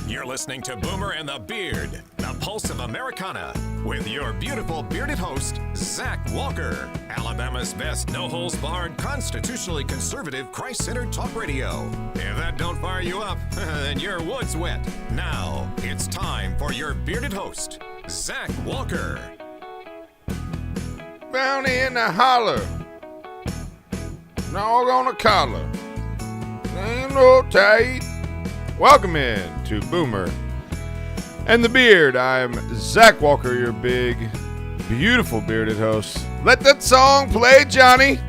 You're listening to Boomer and the Beard, the pulse of Americana, with your beautiful bearded host, Zach Walker, Alabama's best no-holds-barred, constitutionally conservative, Christ-centered talk radio. If that don't fire you up, then your wood's wet. Now, it's time for your bearded host, Zach Walker. Down in the holler, dog on a collar, ain't no tight. Welcome in to Boomer and the Beard. I'm Zach Walker, your big, beautiful bearded host. Let that song play, Johnny.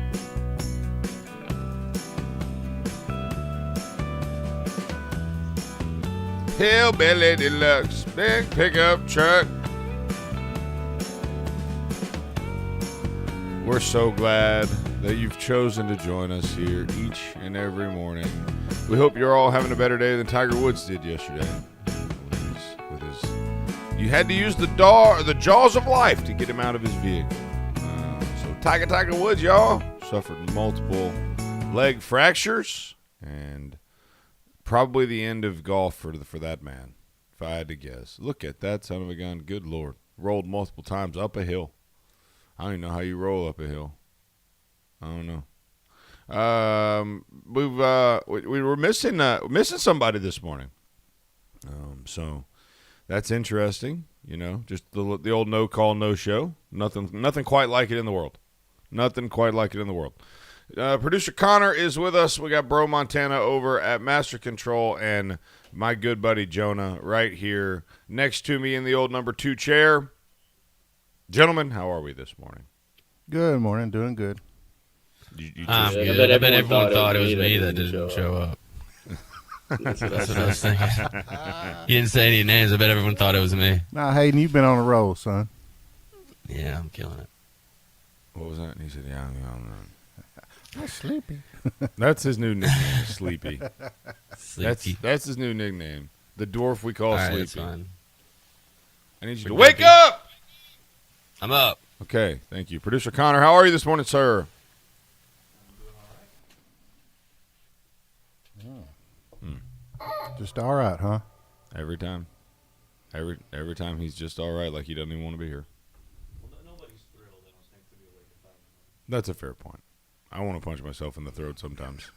Hillbilly Deluxe, big pickup truck. We're so glad that you've chosen to join us here each and every morning. We hope you're all having a better day than Tiger Woods did yesterday. You had to use the jaws of life to get him out of his vehicle. So Tiger Woods, y'all, suffered multiple leg fractures and probably the end of golf for that man, if I had to guess. Look at that son of a gun. Good Lord. Rolled multiple times up a hill. I don't even know how you roll up a hill. I don't know. We were missing somebody this morning. So that's interesting. You know, just the old no call, no show. Nothing quite like it in the world. Nothing quite like it in the world. Producer Connor is with us. We got Bro Montana over at Master Control and my good buddy Jonah right here next to me in the old number 2 chair. Gentlemen, how are we this morning? Good morning. Doing good. I bet everyone thought it was me that didn't show up. That's what I was thinking. You didn't say any names. I bet everyone thought it was me. Nah, Hayden, you've been on a roll, son. Yeah, I'm killing it. What was that? And he said, yeah, I'm sleepy. That's his new nickname, Sleepy. Sleepy. That's his new nickname. The dwarf we call Sleepy. That's fine. I need you to wake up! I'm up. Okay, thank you. Producer Connor, how are you this morning, sir? Just all right, huh? Every time. Every time he's just all right, like he doesn't even want to be here. Well, nobody's thrilled, I don't think, to be awake at 5 a.m. That's a fair point. I want to punch myself in the throat sometimes.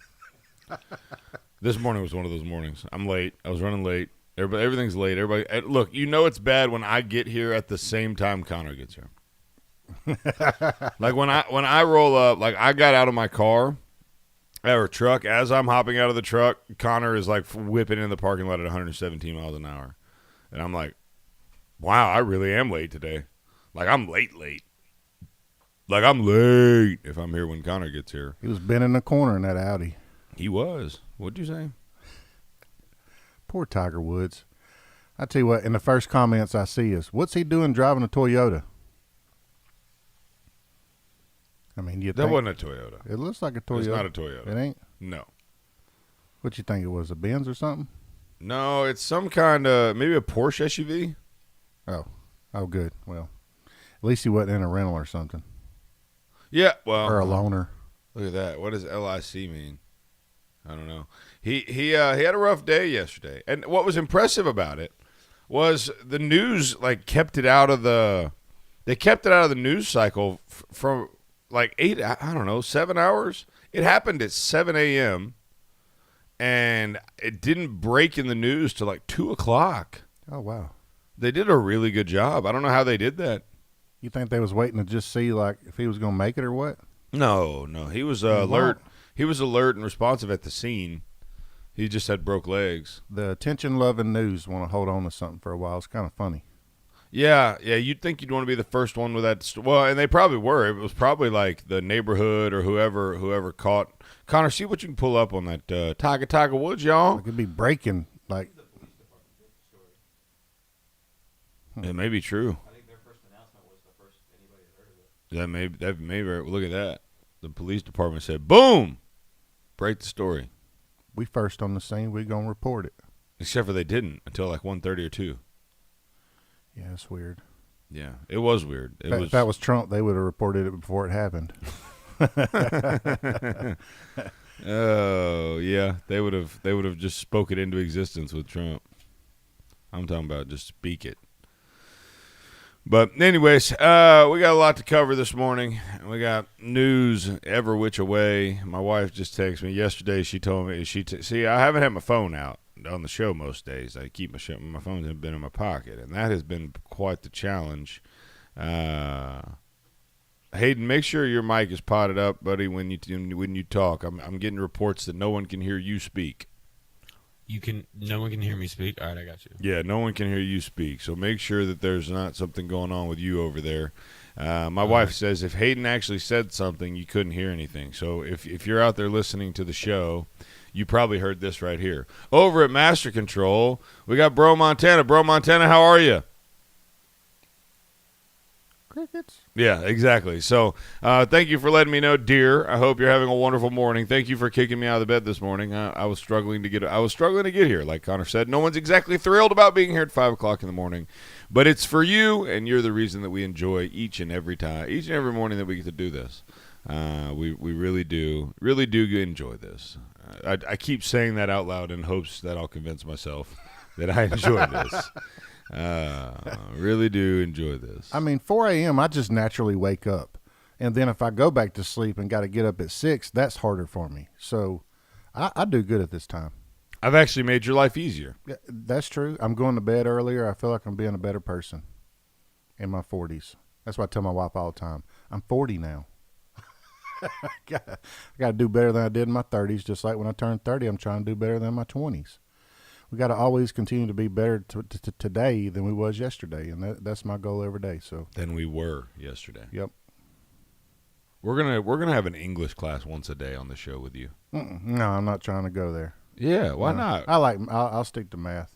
This morning was one of those mornings. I'm late. I was running late. Everything's late. Everybody, look, you know it's bad when I get here at the same time Connor gets here. Like when I roll up, like I got out of my car or truck. As I'm hopping out of the truck, Connor is like whipping in the parking lot at 117 miles an hour. And I'm like, wow, I really am late today. Like I'm late. Like I'm late if I'm here when Connor gets here. He was bending the corner in that Audi. He was. What'd you say? Poor Tiger Woods. I tell you what, in the first comments I see is, what's he doing driving a Toyota? I mean, that wasn't a Toyota. It looks like a Toyota. It's not a Toyota. It ain't? No. What you think it was, a Benz or something? No, it's some kind of, maybe a Porsche SUV. Oh, good. Well, at least he wasn't in a rental or something. Yeah, well. Or a loaner. Look at that. What does LIC mean? I don't know. He had a rough day yesterday. And what was impressive about it was the news, like, kept it out of the news cycle from like 7 hours. It happened at 7 a.m. and it didn't break in the news till like 2 o'clock. Oh, wow. They did a really good job. I don't know how they did that. You think they was waiting to just see, like, if he was going to make it or what? No. He was alert. He was alert and responsive at the scene. He just had broke legs. The attention-loving news want to hold on to something for a while. It's kind of funny. Yeah. You'd think you'd want to be the first one with that. Well, and they probably were. It was probably like the neighborhood or whoever caught. Connor, see what you can pull up on that Tiger Woods, y'all. It could be breaking, like. It may be true. I think their first announcement was the first anybody had heard of it. That may look at that. The police department said, "Boom, break the story." We first on the scene. We gonna report it. Except for they didn't until like 1:30 or 2. Yeah, it's weird. Yeah, it was weird. If that was Trump, they would have reported it before it happened. Oh yeah, they would have just spoke it into existence with Trump. I'm talking about just speak it. But anyways, we got a lot to cover this morning. We got news every which way. My wife just texted me yesterday. She told me see I haven't had my phone out on the show most days. I keep my phone has been in my pocket, and that has been quite the challenge. Hayden, make sure your mic is potted up, buddy, when you talk. I'm getting reports that no one can hear you speak. No one can hear me speak. All right, I got you. Yeah, no one can hear you speak. So make sure that there's not something going on with you over there. My wife says if Hayden actually said something, you couldn't hear anything. So if you're out there listening to the show, you probably heard this right here. Over at Master Control, we got Bro Montana. Bro Montana, how are you? Crickets. Yeah, exactly. So thank you for letting me know, dear. I hope you're having a wonderful morning. Thank you for kicking me out of the bed this morning. I was struggling to get here, like Connor said. No one's exactly thrilled about being here at 5 o'clock in the morning, but it's for you, and you're the reason that we enjoy each and every morning that we get to do this. We really do enjoy this. I keep saying that out loud in hopes that I'll convince myself that I enjoy this. Really do enjoy this. I mean, 4 a.m., I just naturally wake up. And then if I go back to sleep and got to get up at 6, that's harder for me. So I do good at this time. I've actually made your life easier. Yeah, that's true. I'm going to bed earlier. I feel like I'm being a better person in my 40s. That's what I tell my wife all the time. I'm 40 now. I got to do better than I did in my 30s. Just like when I turned 30, I'm trying to do better than in my 20s. We got to always continue to be better today than we was yesterday, and that's my goal every day. So than we were yesterday. Yep. We're gonna have an English class once a day on the show with you. No, I'm not trying to go there. Yeah, why not? I'll stick to math.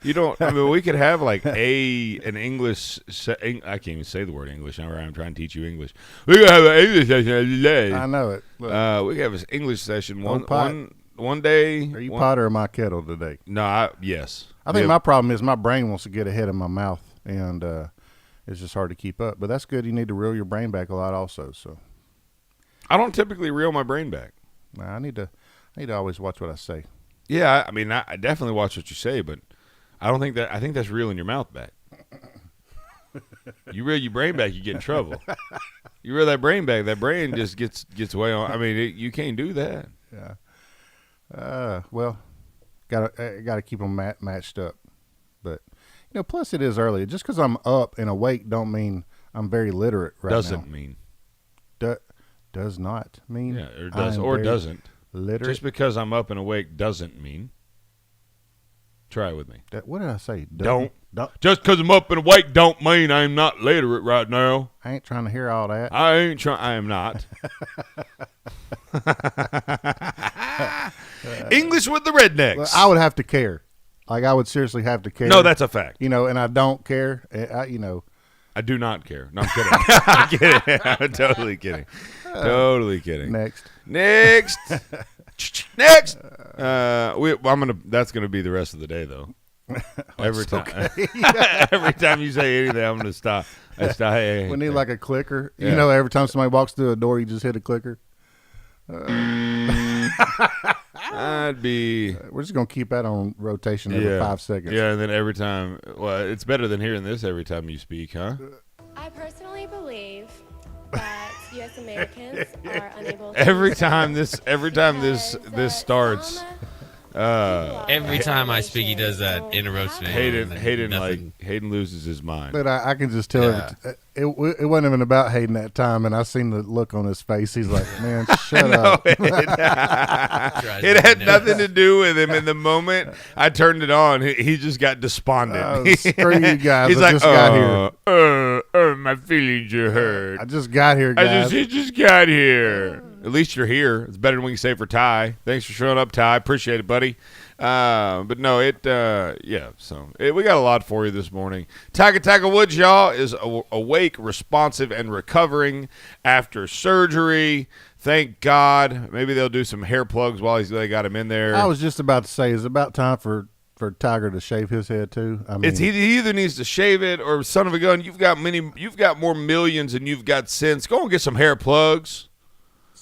You don't. I mean, we could have like an English. I can't even say the word English. Now I'm trying to teach you English. We could have an English session today. I know it. Look. We could have an English session one day. Are you pot or my kettle today? No, yes. I think my problem is my brain wants to get ahead of my mouth, and it's just hard to keep up. But that's good. You need to reel your brain back a lot, also. So I don't typically reel my brain back. I need to always watch what I say. Yeah, I mean, I definitely watch what you say, but I don't think that. I think that's reeling your mouth back. You reel your brain back, you get in trouble. You reel that brain back, that brain just gets way on. I mean, you can't do that. Yeah. Well, gotta keep them matched up. But plus it is early. Just because I'm up and awake don't mean I'm very literate right now. Doesn't mean. Does not mean. Yeah, or does or doesn't. Literate. Just because I'm up and awake doesn't mean. Try it with me. What did I say? Don't. Just because I'm up and awake don't mean I'm not literate right now. I ain't trying to hear all that. I am not. English with the rednecks. Well, I would have to care. Like, I would seriously have to care. No, that's a fact. And I don't care. I do not care. No, I'm kidding. I'm kidding. I'm totally kidding. Totally kidding. Next. Next. That's gonna be the rest of the day, though. Every time. Okay. Every time you say anything, I'm gonna stop. Hey, we need like a clicker. Yeah. Every time somebody walks through a door, you just hit a clicker. I'd be. We're just gonna keep that on rotation every 5 seconds. Yeah, and then every time. Well, it's better than hearing this every time you speak, huh? I personally believe that U.S. Americans are unable to. Every time this starts. Every time I speak, he does that. Interrupts me. Hayden loses his mind. But I can just tell it wasn't even about Hayden that time, and I seen the look on his face. He's like, "Man, shut up." It had nothing to do with him. In the moment I turned it on, he just got despondent. Screw you guys! He's got here. My feelings are hurt. I just got here, guys. I just got here. At least you're here. It's better than we can say for Ty. Thanks for showing up, Ty. Appreciate it, buddy. But no, So we got a lot for you this morning. Tiger Woods, y'all, is awake, responsive, and recovering after surgery. Thank God. Maybe they'll do some hair plugs while they got him in there. I was just about to say, it's about time for Tiger to shave his head too. I mean, he either needs to shave it or, son of a gun, you've got more millions than you've got sense. Go and get some hair plugs.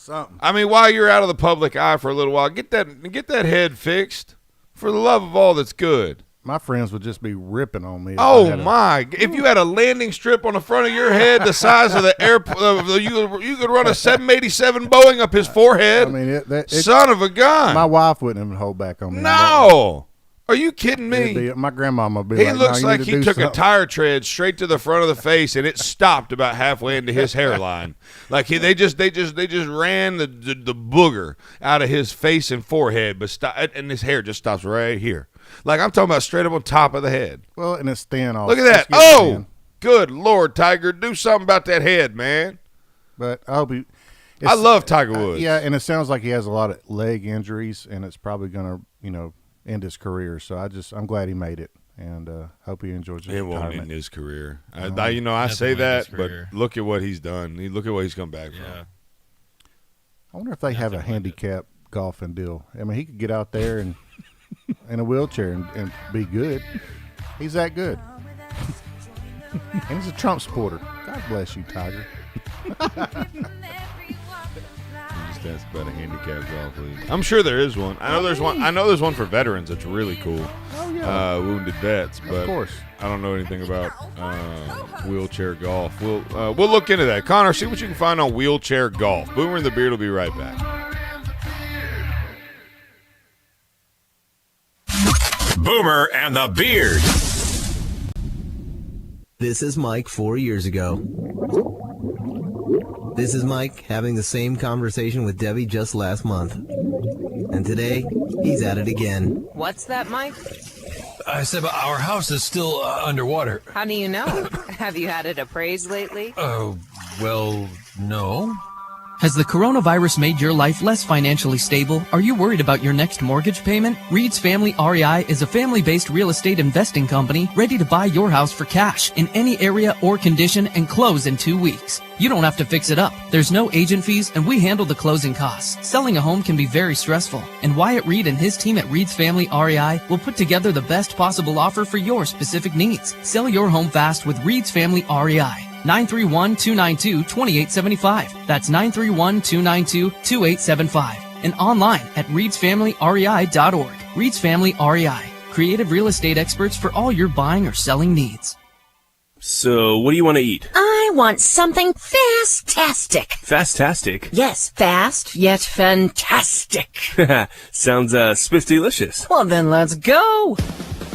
Something. I mean, while you're out of the public eye for a little while, get that head fixed for the love of all that's good. My friends would just be ripping on me. Oh my! If you had a landing strip on the front of your head the size of the airport, you could run a 787 Boeing up his forehead. I mean, son of a gun. My wife wouldn't even hold back on me. No. Are you kidding me? My grandmama would be he like, looks no, like he took something. a tire tread straight to the front of the face, and it stopped about halfway into his hairline. Like they just ran the booger out of his face and forehead, and his hair just stops right here. Like I'm talking about straight up on top of the head. Well, and it's thin. Look at that! Oh, good Lord, Tiger, do something about that head, man. But I love Tiger Woods. Yeah, and it sounds like he has a lot of leg injuries, and it's probably gonna, end his career. So I'm glad he made it, and hope he enjoys his retirement. It won't end his career. I say that, but look at what he's done. Look at what he's come back from. I wonder if they have a handicap golfing deal. I mean, he could get out there and in a wheelchair and be good. He's that good. And he's a Trump supporter. God bless you, Tiger. Just asked about a handicap golf league. I'm sure there is one. I know there's one. I know there's one for veterans that's really cool. Oh yeah. Wounded vets, but of course. I don't know anything about wheelchair golf. We'll look into that. Connor, see what you can find on wheelchair golf. Boomer and the Beard will be right back. Boomer and the Beard. This is Mike 4 years ago. This is Mike having the same conversation with Debbie just last month. And today, he's at it again. What's that, Mike? I said our house is still underwater. How do you know? Have you had it appraised lately? Oh, well, no. Has the coronavirus made your life less financially stable? Are you worried about your next mortgage payment? Reed's Family REI is a family-based real estate investing company ready to buy your house for cash in any area or condition and close in 2 weeks. You don't have to fix it up. There's no agent fees, and we handle the closing costs. Selling a home can be very stressful, and Wyatt Reed and his team at Reed's Family REI will put together the best possible offer for your specific needs. Sell your home fast with Reed's Family REI. 931-292-2875. That's 931-292-2875. And online at reedsfamilyrei.org. Reed's Family REI. Creative real estate experts for all your buying or selling needs. So, what do you want to eat? I want something fast-tastic. Fast-tastic? Yes, fast, yet fantastic. Sounds, spiff-delicious. Well, then let's go.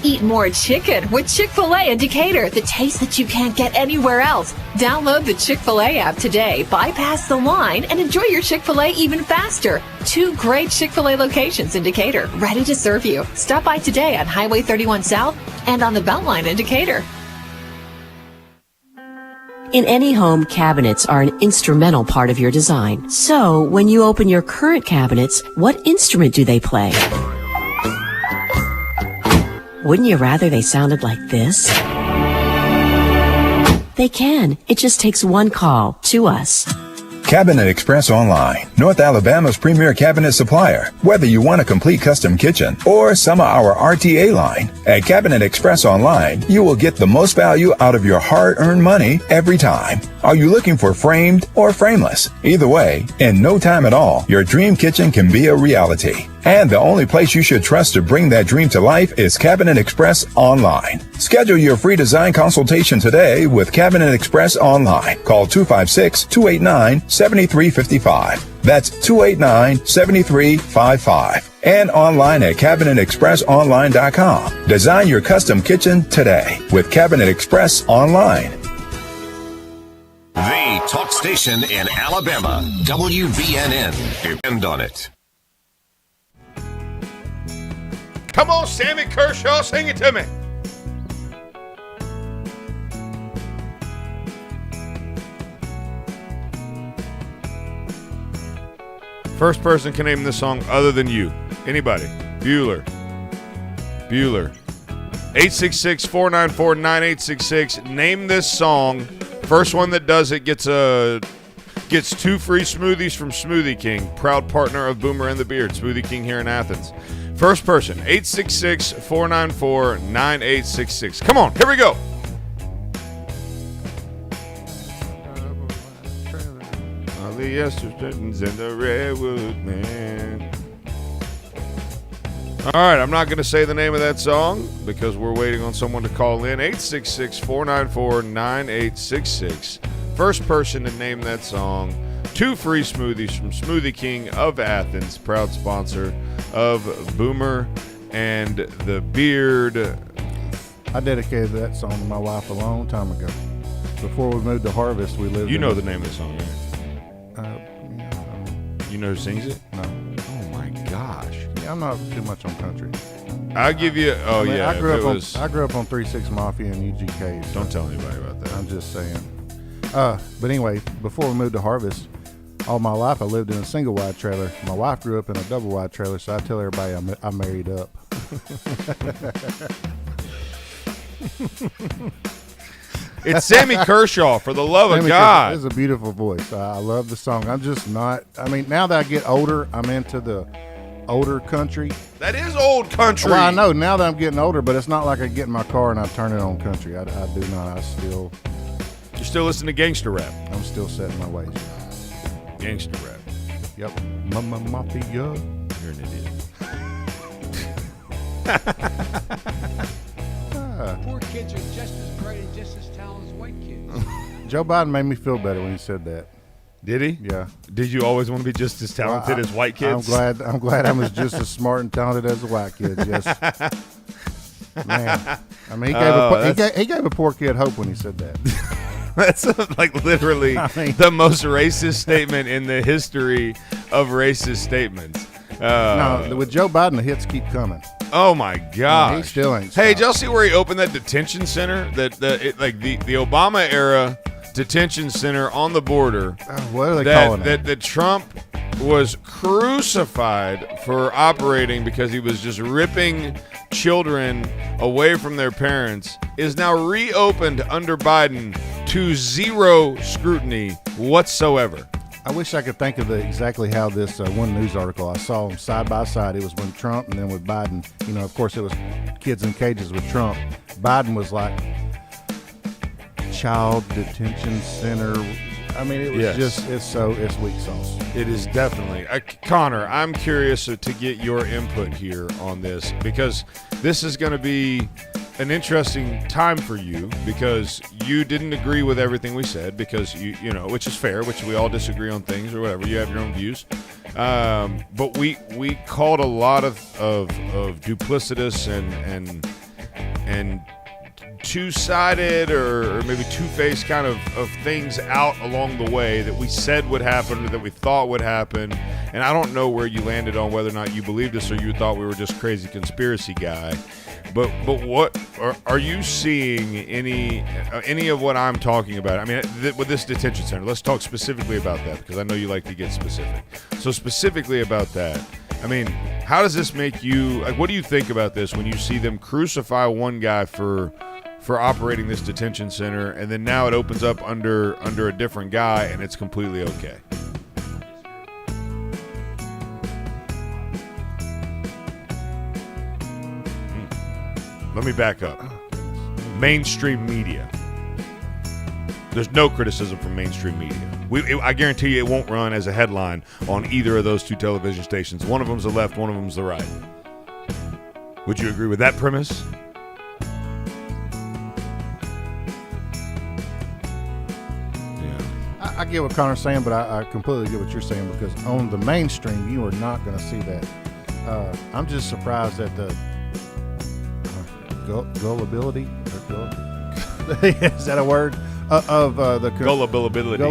Eat more chicken with Chick-fil-A in Decatur. The taste that you can't get anywhere else. Download the Chick-fil-A app today. Bypass the line and enjoy your Chick-fil-A even faster. 2 great Chick-fil-A locations in Decatur, ready to serve you. Stop by today on Highway 31 South and on the Beltline in Decatur. In any home, cabinets are an instrumental part of your design. So, when you open your current cabinets, what instrument do they play? Wouldn't you rather they sounded like this? They can. It just takes one call to us. Cabinet Express Online, North Alabama's premier cabinet supplier. Whether you want a complete custom kitchen or some of our RTA line, at Cabinet Express Online, you will get the most value out of your hard-earned money every time. Are you looking for framed or frameless? Either way, in no time at all, your dream kitchen can be a reality. And the only place you should trust to bring that dream to life is Cabinet Express Online. Schedule your free design consultation today with Cabinet Express Online. Call 256-289-7355. That's 289-7355. And online at CabinetExpressOnline.com. Design your custom kitchen today with Cabinet Express Online. The talk station in Alabama, WBNN. Depend on it. Come on, Sammy Kershaw, sing it to me. First person can name this song other than you. Anybody? Bueller. 866-494-9866. Name this song. First one that does it gets 2 free smoothies from Smoothie King, proud partner of Boomer and the Beard. Smoothie King here in Athens. First person, 866-494-9866. Come on, here we go. yesterday's in the redwood, man. All right, I'm not going to say the name of that song because we're waiting on someone to call in. 866-494-9866. First person to name that song. 2 free smoothies from Smoothie King of Athens, proud sponsor of Boomer and the Beard. I dedicated that song to my wife a long time ago. Before we moved to Harvest, we lived. You know the name of the song, right? Yeah, you know who sings it? No. Oh my gosh. Yeah, I'm not too much on country. I'll give you. Oh, yeah. I grew up on 3 6 Mafia and UGK. So don't tell anybody about that. I'm just saying. But anyway, before we moved to Harvest, all my life I lived in a single wide trailer. My wife grew up in a double wide trailer, so I tell everybody I married up. It's Sammy Kershaw, for the love of God. It's a beautiful voice. I love the song. I'm just not. I mean, now that I get older, I'm into the older country. That is old country. Well, I know now that I'm getting older, but it's not like I get in my car and I turn it on country. I do not. You still listen to gangster rap? I'm still set in my ways. Gangster rap. Yep. Mafia. You're an idiot. Poor kids are just as bright and just as talented as white kids. Joe Biden made me feel better when he said that. Did he? Yeah. Did you always want to be just as talented as white kids? I'm glad I was just as smart and talented as the white kids. Yes. Man, I mean, he gave a poor kid hope when he said that. That's like literally the most racist statement in the history of racist statements. No, with Joe Biden, the hits keep coming. Oh my God! He still ain't. Hey, did y'all see where he opened that detention center? The Obama era detention center on the border. What are they calling it? That Trump was crucified for operating because he was just ripping children away from their parents, is now reopened under Biden to zero scrutiny whatsoever. I wish I could think of exactly how this one news article I saw them side by side. It was when Trump and then with Biden. You know, of course, it was kids in cages with Trump. Biden was like child detention center. I mean, it was it's weak sauce. It is definitely. Connor, I'm curious to get your input here on this because this is going to be an interesting time for you because you didn't agree with everything we said because you know, which is fair, which we all disagree on things or whatever. You have your own views. But we called a lot of duplicitous and two-sided or maybe two-faced kind of things out along the way that we said would happen or that we thought would happen. And I don't know where you landed on whether or not you believed us or you thought we were just crazy conspiracy guy. But what are you seeing any of what I'm talking about? I mean, with this detention center, let's talk specifically about that because I know you like to get specific. So specifically about that, I mean, how does this make you? Like, what do you think about this when you see them crucify one guy for operating this detention center, and then now it opens up under a different guy, and it's completely okay? Let me back up. Mainstream media. There's no criticism from mainstream media. I guarantee you it won't run as a headline on either of those two television stations. One of them's the left, one of them's the right. Would you agree with that premise? I get what Connor's saying, but I completely get what you're saying because on the mainstream, you are not going to see that. I'm just surprised at the gullibility. Is that a word? Of the gullibility.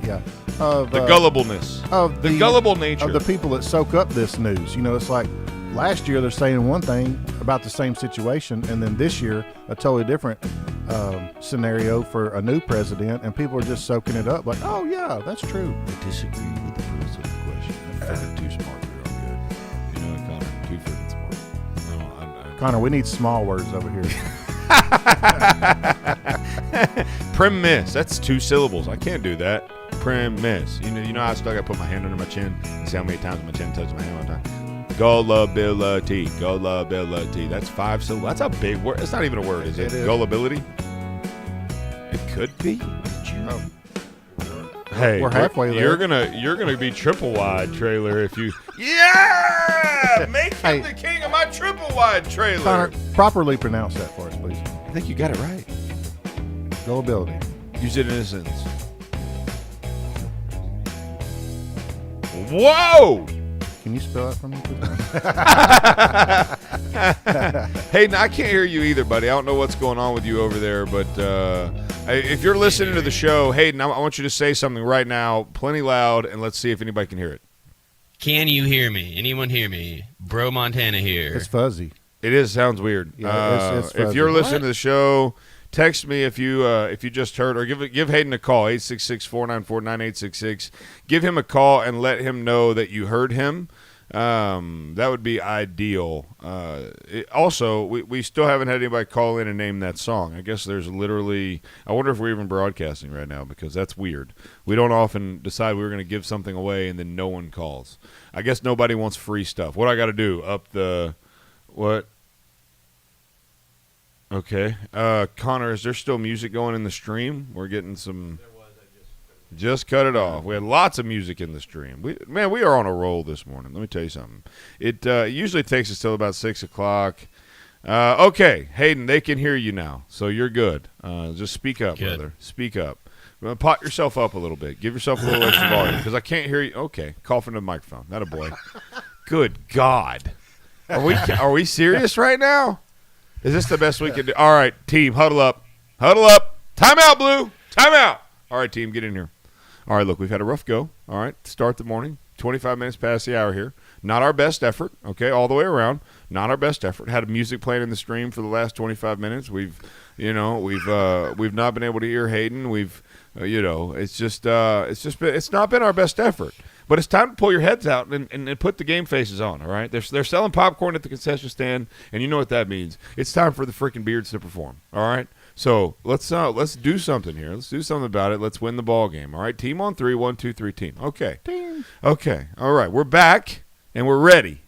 Yeah. The gullibleness. Of the gullible nature. Of the people that soak up this news. You know, it's like last year they're saying one thing about the same situation, and then this year a totally different scenario for a new president, and people are just soaking it up like, oh, yeah, that's true. I disagree with the premise of the question. I'm too smart for your own good. You know, Connor, too freaking smart. Connor, we need small words over here. Premise. That's 2 syllables. I can't do that. Premise. You know, I still got to put my hand under my chin and see how many times my chin touches my hand one time. Gullibility. That's 5 syllables. That's a big word. It's not even a word, is it? Gullibility? It could be. Hey, we're halfway there. You're gonna be triple wide trailer if you. Yeah, make him Hey. the king of my triple wide trailer. Connor, properly pronounce that for us, please. I think you got it right. Gullibility. Use it in a sentence. Whoa! Can you spell that for me, please? Hayden, I can't hear you either, buddy. I don't know what's going on with you over there, but if you're listening to the show, Hayden, I want you to say something right now, plenty loud, and let's see if anybody can hear it. Can you hear me? Anyone hear me? Bro Montana here. It's fuzzy. It is. Sounds weird. Yeah, it's if fuzzy. you're listening to the show, text me if you just heard, or give Hayden a call, 866-494-9866. Give him a call and let him know that you heard him. That would be ideal. Also, we still haven't had anybody call in and name that song. I guess there's literally – I wonder if we're even broadcasting right now because that's weird. We don't often decide we're going to give something away and then no one calls. I guess nobody wants free stuff. What do I got to do? Up the – what? Okay. Connor, is there still music going in the stream? We're getting some – just cut it off. We had lots of music in the stream. We are on a roll this morning. Let me tell you something. It usually takes us till about 6 o'clock. Okay, Hayden, they can hear you now, so you're good. Just speak up, brother. Speak up. Pot yourself up a little bit. Give yourself a little extra volume because I can't hear you. Okay, cough into the microphone. Not a boy. Good God. Are we serious right now? Is this the best we can do? All right, team, huddle up. Huddle up. Time out, Blue. Time out. All right, team, get in here. All right, look, we've had a rough go. All right, start the morning. 25 minutes past the hour here. Not our best effort, okay, all the way around. Not our best effort. Had music playing in the stream for the last 25 minutes. We've not been able to hear Hayden. It's not been our best effort. But it's time to pull your heads out and put the game faces on, all right? They're selling popcorn at the concession stand, and you know what that means. It's time for the freaking Beards to perform, all right? So let's do something here. Let's do something about it. Let's win the ball game. All right, team on 3, 1, 2, 3, team. Okay. Team. Okay. All right, we're back and we're ready.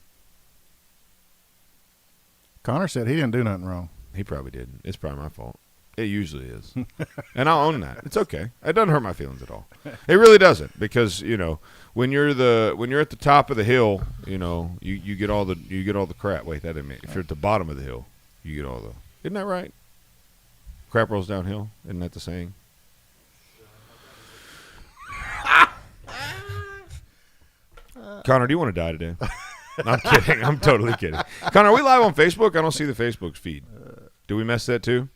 Connor said he didn't do nothing wrong. He probably didn't. It's probably my fault. It usually is, and I'll own that. It's okay. It doesn't hurt my feelings at all. It really doesn't because when you're at the top of the hill, you get all the crap. Wait, that didn't mean if you're at the bottom of the hill, you get all the. Isn't that right? Crap rolls downhill. Isn't that the saying? Connor, do you want to die today? I'm kidding. I'm totally kidding. Connor, are we live on Facebook? I don't see the Facebook feed. Do we mess that too?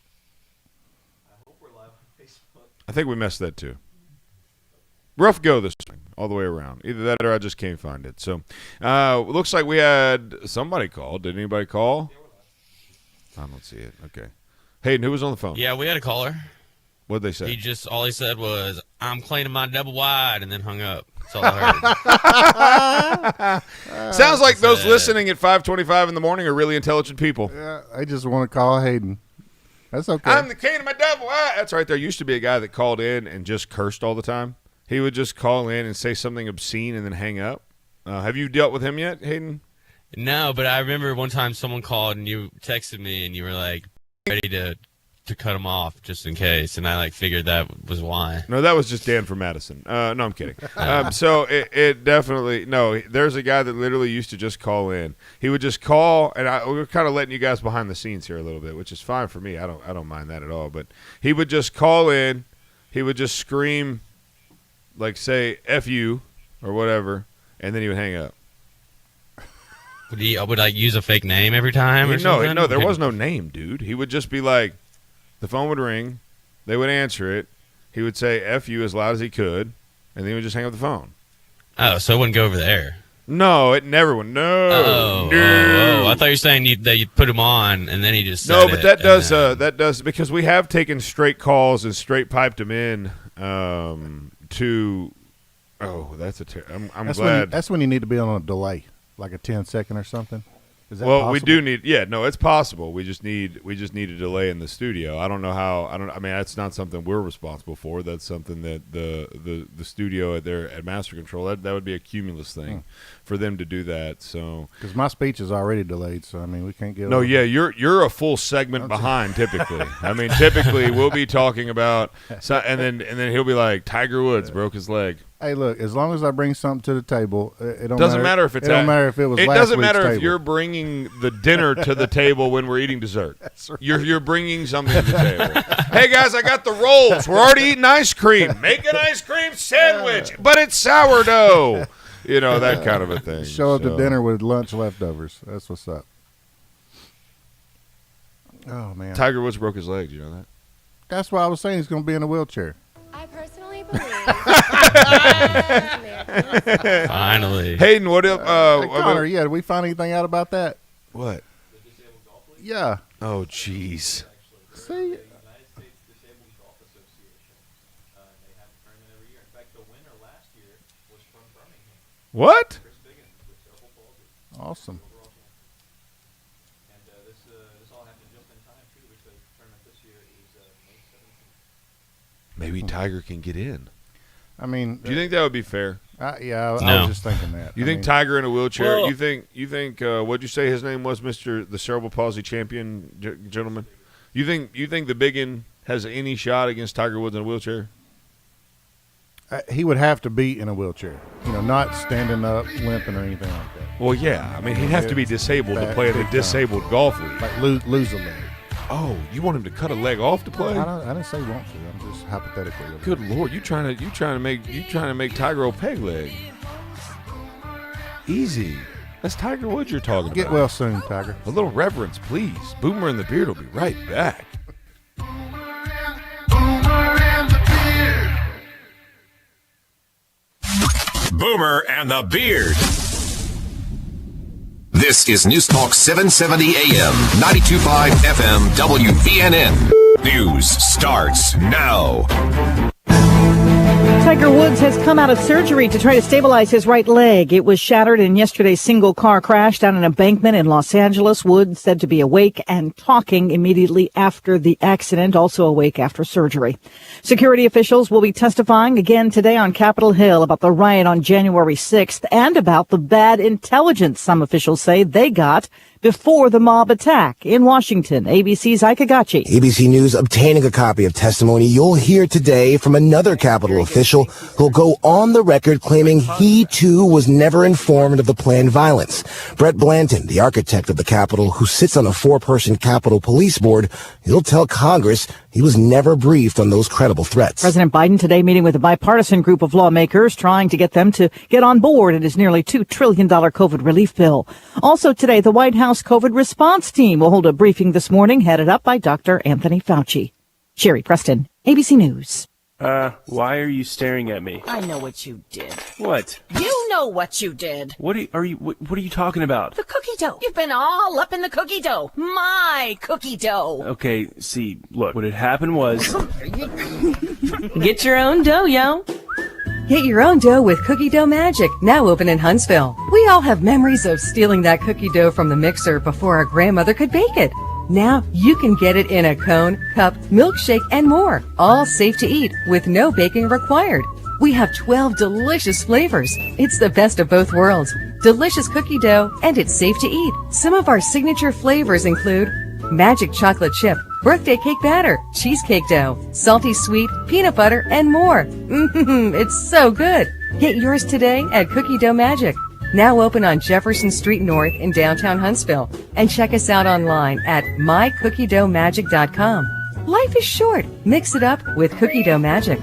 I hope we're live on Facebook. I think we messed that too. Rough go this thing, all the way around. Either that or I just can't find it. So, looks like we had somebody call. Did anybody call? I don't see it. Okay. Hayden, who was on the phone? Yeah, we had a caller. What'd they say? All he said was, "I'm cleaning my double wide," and then hung up. That's all I heard. Sounds like those listening at 5:25 in the morning are really intelligent people. Yeah, I just want to call Hayden. That's okay. I'm the king of my double wide. That's right. There used to be a guy that called in and just cursed all the time. He would just call in and say something obscene and then hang up. Have you dealt with him yet, Hayden? No, but I remember one time someone called and you texted me and you were like ready to cut him off just in case, and I figured that was why. No, that was just Dan from Madison. No, I'm kidding. So it definitely there's a guy that literally used to just call in. He would just call, and we're kind of letting you guys behind the scenes here a little bit, which is fine for me. I don't mind that at all. But he would just call in. He would just scream, say "F you" or whatever, and then he would hang up. Would he use a fake name every time? Or something? No, there was no name, dude. He would just be like, the phone would ring, they would answer it, he would say "F you" as loud as he could, and then he would just hang up the phone. Oh, so it wouldn't go over the air. No, it never would. No. Oh, I thought you were saying that you put him on and then he just said No, but that does because we have taken straight calls and straight piped them in to. Oh, that's I'm glad. That's when you need to be on a delay, like a 10-second or something. Is that Well, possible? we do need. Yeah, no, it's possible. We just need a delay in the studio. I don't know how. I mean, that's not something we're responsible for. That's something that the studio at Master Control. That would be a cumulus thing for them to do that. So because my speech is already delayed, so I mean we can't get. no, yeah, you're a full segment behind typically. I mean, typically we'll be talking about, and then he'll be like, Tiger Woods broke his leg. Hey, look, as long as I bring something to the table, it doesn't matter if it's. It don't matter if it was. It last doesn't week's matter table. if you're bringing the dinner to the table when we're eating dessert. That's right. You're bringing something to the table. Hey guys, I got the rolls. We're already eating ice cream. Make an ice cream sandwich, but it's sourdough. You know, that kind of a thing. Show up to dinner with lunch leftovers. That's what's up. Oh man, Tiger Woods broke his leg. You know that? That's why I was saying he's going to be in a wheelchair. I personally believe. Finally. Hayden, what up? Hey, Connor, did we find anything out about that? What? Yeah. Oh, jeez. See? What? Awesome. Maybe Tiger can get in. I mean, do you think that would be fair? Yeah, I was just thinking that. You think Tiger in a wheelchair? Well, you think? What'd you say his name was, the cerebral palsy champion gentleman? You think the biggin has any shot against Tiger Woods in a wheelchair? He would have to be in a wheelchair, not standing up, limping, or anything like that. Well, yeah. I mean, he'd have to be disabled to play in the disabled golf league. Like lose a leg. Oh, you want him to cut a leg off to play? I didn't say want to. I'm just hypothetically. Good Lord, you trying to make Tiger a peg leg? Easy. That's Tiger Woods you're talking about. Get well soon, Tiger. A little reverence, please. Boomer and the Beard will be right back. Boomer and the Beard. This is News Talk 770 AM, 92.5 FM, WVNN. News starts now. Tiger Woods has come out of surgery to try to stabilize his right leg. It was shattered in yesterday's single-car crash down an embankment in Los Angeles. Woods said to be awake and talking immediately after the accident, also awake after surgery. Security officials will be testifying again today on Capitol Hill about the riot on January 6th and about the bad intelligence some officials say they got before the mob attack. In Washington, ABC's Ike Agachi. ABC News obtaining a copy of testimony you'll hear today from another Capitol official who'll go on the record claiming he, too, was never informed of the planned violence. Brett Blanton, the architect of the Capitol, who sits on a 4-person Capitol Police Board, he'll tell Congress he was never briefed on those credible threats. President Biden today meeting with a bipartisan group of lawmakers trying to get them to get on board in his nearly $2 trillion COVID relief bill. Also today, the White House COVID response team will hold a briefing this morning headed up by Dr. Anthony Fauci. Sherry Preston, ABC News. Why are you staring at me? I know what you did. What? You know what you did. What are you talking about? The cookie dough. You've been all up in the cookie dough. My cookie dough. Okay, see, look, what had happened was... Get your own dough, yo. Get your own dough with Cookie Dough Magic, now open in Huntsville. We all have memories of stealing that cookie dough from the mixer before our grandmother could bake it. Now you can get it in a cone, cup, milkshake, and more, all safe to eat with no baking required. We have 12 delicious flavors. It's the best of both worlds. Delicious cookie dough, and it's safe to eat. Some of our signature flavors include magic chocolate chip, birthday cake batter, cheesecake dough, salty sweet, peanut butter, and more. It's so good. Get yours today at Cookie Dough Magic. Now open on Jefferson Street North in downtown Huntsville. And check us out online at mycookiedoughmagic.com. Life is short. Mix it up with Cookie Dough Magic.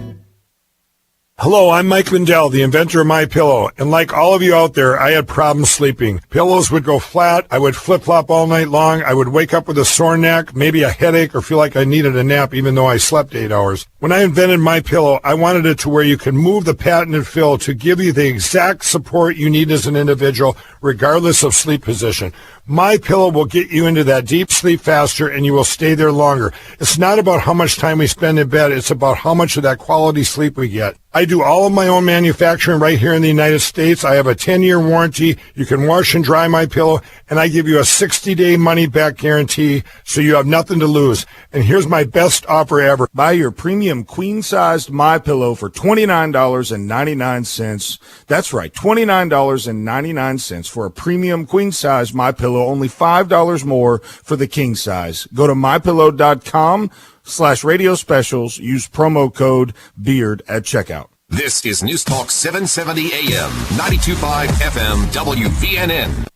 Hello, I'm Mike Lindell, the inventor of MyPillow, and like all of you out there, I had problems sleeping. Pillows would go flat, I would flip-flop all night long, I would wake up with a sore neck, maybe a headache, or feel like I needed a nap even though I slept 8 hours. When I invented MyPillow, I wanted it to where you can move the patented fill to give you the exact support you need as an individual, regardless of sleep position. My Pillow will get you into that deep sleep faster, and you will stay there longer. It's not about how much time we spend in bed. It's about how much of that quality sleep we get. I do all of my own manufacturing right here in the United States. I have a 10-year warranty. You can wash and dry My Pillow, and I give you a 60-day money-back guarantee, so you have nothing to lose. And here's my best offer ever. Buy your premium queen-sized My Pillow for $29.99. That's right, $29.99 for a premium queen-size My Pillow, only $5 more for the king size. Go to mypillow.com/radio specials. Use promo code BEARD at checkout. This is News Talk 770 AM, 92.5 FM, WVNN.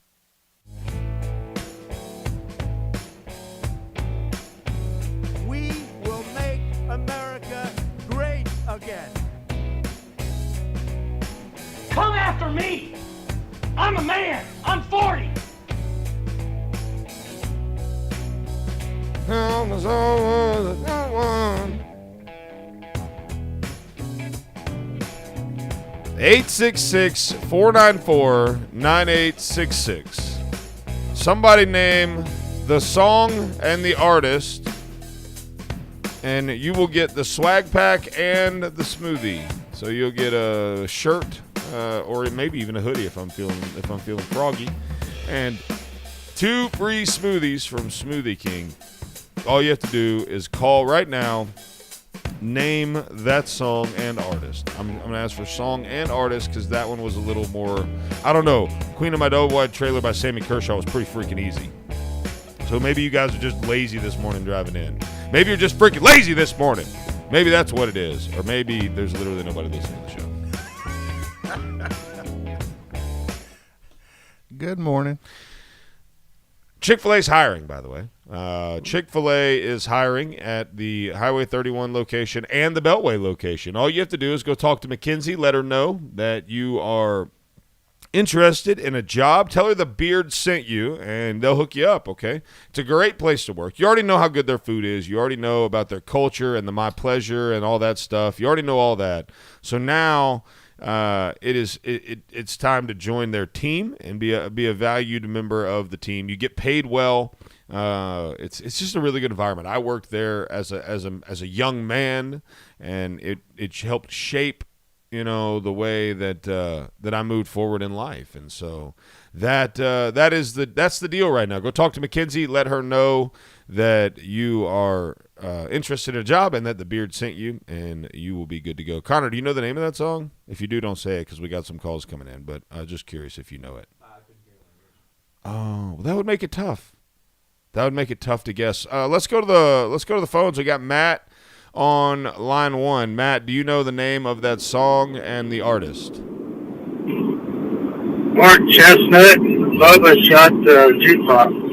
We will make America great again. Come after me! I'm a man! I'm 40! 866-494-9866. Somebody name the song and the artist, and you will get the swag pack and the smoothie. So you'll get a shirt, or maybe even a hoodie if I'm feeling froggy, and 2 free smoothies from Smoothie King. All you have to do is call right now. Name that song and artist. I'm going to ask for song and artist because that one was a little more, I don't know. Queen of My Doughboy Trailer by Sammy Kershaw was pretty freaking easy. So maybe you guys are just lazy this morning driving in. Maybe you're just freaking lazy this morning. Maybe that's what it is. Or maybe there's literally nobody listening to the show. Good morning. Chick-fil-A's hiring, by the way. Chick-fil-A is hiring at the Highway 31 location and the Beltway location. All you have to do is go talk to Mackenzie. Let her know that you are interested in a job. Tell her the Beard sent you, and they'll hook you up, okay? It's a great place to work. You already know how good their food is. You already know about their culture and the My Pleasure and all that stuff. You already know all that. So now it's time to join their team and be a valued member of the team. You get paid well. It's just a really good environment. I worked there as a young man, and it helped shape the way that I moved forward in life. And so that's the deal right now. Go talk to Mackenzie. Let her know that you are interested in a job and that the Beard sent you, and you will be good to go. Connor, do you know the name of that song? If you do, don't say it because we got some calls coming in, but just curious if you know it. Oh, that would make it tough. That would make it tough to guess. Let's go to the phones. We got Matt on line 1. Matt, do you know the name of that song and the artist? Mark Chestnut, Bubba Shot Jukebox.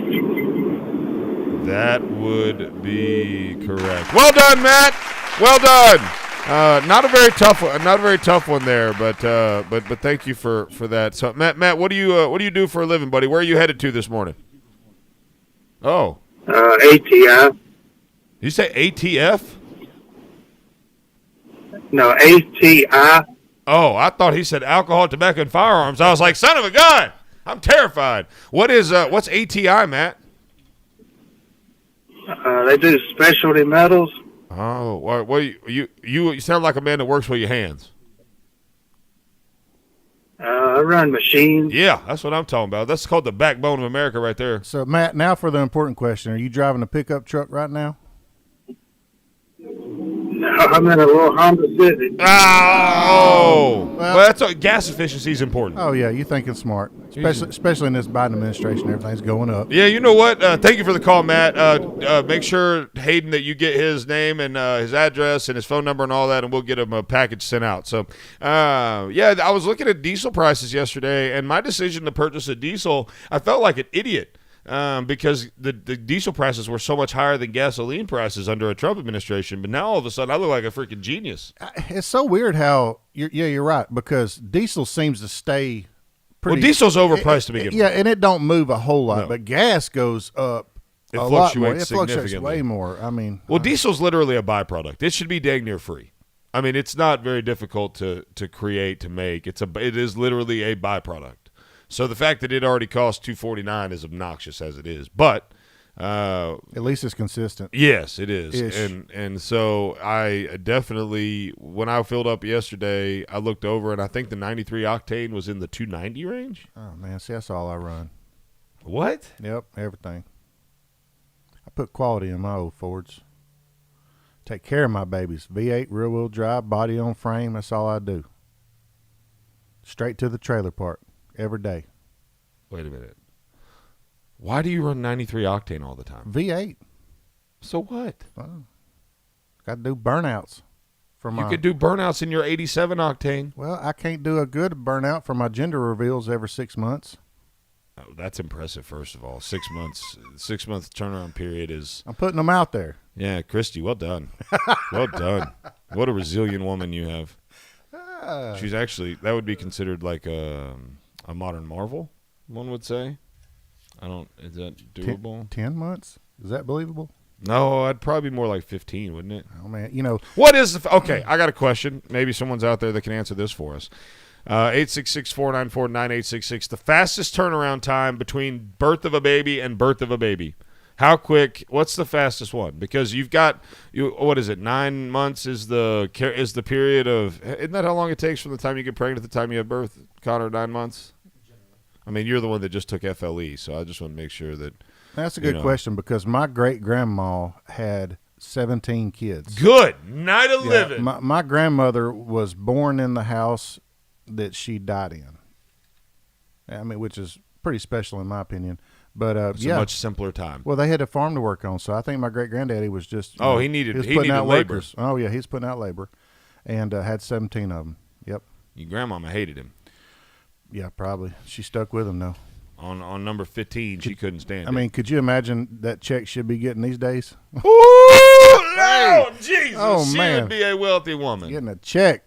That would be correct. Well done, Matt. Well done. Not a very tough one there, but thank you for that. So Matt, what do you do for a living, buddy? Where are you headed to this morning? Oh. ATF. You say ATF? No, ATI. Oh, I thought he said alcohol, tobacco, and firearms. I was like, son of a gun! I'm terrified. What's ATI, Matt? They do specialty metals. Oh, well, you sound like a man that works with your hands. I run machines. Yeah, that's what I'm talking about. That's called the backbone of America right there. So, Matt, now for the important question. Are you driving a pickup truck right now? No, I'm in a little Honda Civic. Oh! Well, that's gas efficiency is important. Oh, yeah, you're thinking smart. Especially in this Biden administration, everything's going up. Yeah, you know what? Thank you for the call, Matt. Make sure, Hayden, that you get his name and his address and his phone number and all that, and we'll get him a package sent out. So, yeah, I was looking at diesel prices yesterday, and my decision to purchase a diesel, I felt like an idiot. Because the diesel prices were so much higher than gasoline prices under a Trump administration. But now all of a sudden I look like a freaking genius. It's so weird how you're right, because diesel seems to stay pretty. Well, diesel's overpriced to begin with. Yeah, and it don't move a whole lot, but gas goes up. It fluctuates significantly. Way more. I mean, diesel's literally a byproduct. It should be dang near free. I mean, it's not very difficult to create, to make. It is literally a byproduct. So the fact that it already costs $249 is obnoxious as it is. But at least it's consistent. Yes, it is. Ish. And so I definitely, when I filled up yesterday, I looked over, and I think the 93 octane was in the 290 range. Oh, man. See, that's all I run. What? Yep, everything. I put quality in my old Fords. Take care of my babies. V8, rear-wheel drive, body on frame. That's all I do. Straight to the trailer park every day. Wait a minute. Why do you run 93 octane all the time? V8. So what? Got to do burnouts. You could do burnouts in your 87 octane. Well, I can't do a good burnout for my gender reveals every 6 months. Oh, that's impressive, first of all. 6 months. 6 month turnaround period is... I'm putting them out there. Yeah, Christy, well done. Well done. What a resilient woman you have. She's actually... That would be considered like a modern marvel, one would say. Is that doable? 10 months? Is that believable? No, I'd probably be more like 15, wouldn't it? Oh, man. You know. What is okay, I got a question. Maybe someone's out there that can answer this for us. 866-494-9866. The fastest turnaround time between birth of a baby and birth of a baby. How quick? What's the fastest one? Because you've got, what is it, 9 months is the period of, isn't that how long it takes from the time you get pregnant to the time you have birth, Connor, 9 months? I mean, you're the one that just took FLE, so I just want to make sure that. That's a good question because my great-grandma had 17 kids. Good. Night of living. My grandmother was born in the house that she died in. I mean, which is pretty special in my opinion. But it's a much simpler time. Well, they had a farm to work on, so I think my great-granddaddy was just. He needed putting out labor. Workers. Oh, yeah, he's putting out labor and had 17 of them. Yep. Your grandmama hated him. Yeah, probably. She stuck with him, though. On number 15, she couldn't stand it. I mean, could you imagine that check she'd be getting these days? Ooh, Lord Jesus. Oh, she man. would be a wealthy woman. Getting a check.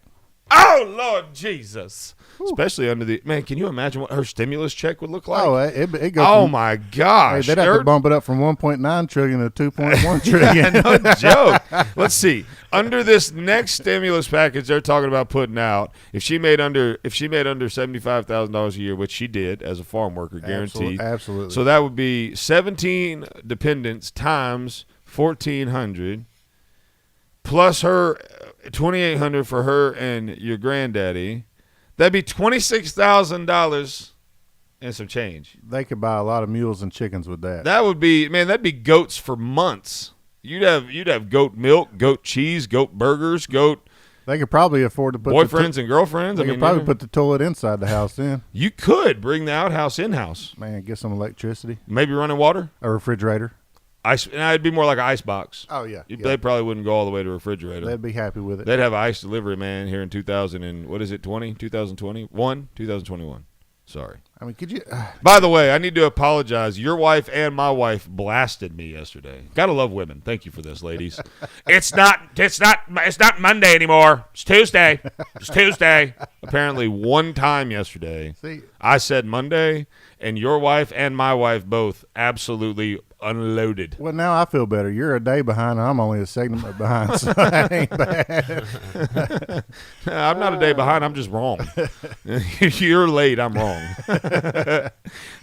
Oh, Lord Jesus. Especially under the – man, can you imagine what her stimulus check would look like? Oh, it goes oh my gosh. Hey, they'd have to bump it up from $1.9 trillion to $2.1 trillion. No joke. Let's see. Under this next stimulus package they're talking about putting out, if she made under $75,000 a year, which she did as a farm worker, guaranteed. Absolutely. So that would be 17 dependents times 1,400 plus her $2,800 for her and your granddaddy. That'd be $26,000 and some change. They could buy a lot of mules and chickens with that. That would be, man, that'd be goats for months. You'd have goat milk, goat cheese, goat burgers, goat. They could probably afford to put boyfriends and girlfriends. They could probably put the toilet inside the house then. You could bring the outhouse in-house. Man, get some electricity. Maybe running water? A refrigerator. Ice, and it'd be more like an ice box. Oh, yeah. They probably wouldn't go all the way to a refrigerator. They'd be happy with it. They'd have ice delivery, man, here in 2021. Sorry. I mean, could you? By the way, I need to apologize. Your wife and my wife blasted me yesterday. Gotta love women. Thank you for this, ladies. It's not Monday anymore. It's Tuesday. It's Tuesday. Apparently, one time yesterday, I said Monday, and your wife and my wife both absolutely unloaded. Well, now I feel better. You're a day behind, and I'm only a segment behind, so that ain't bad. I'm not a day behind. I'm just wrong. You're late. I'm wrong.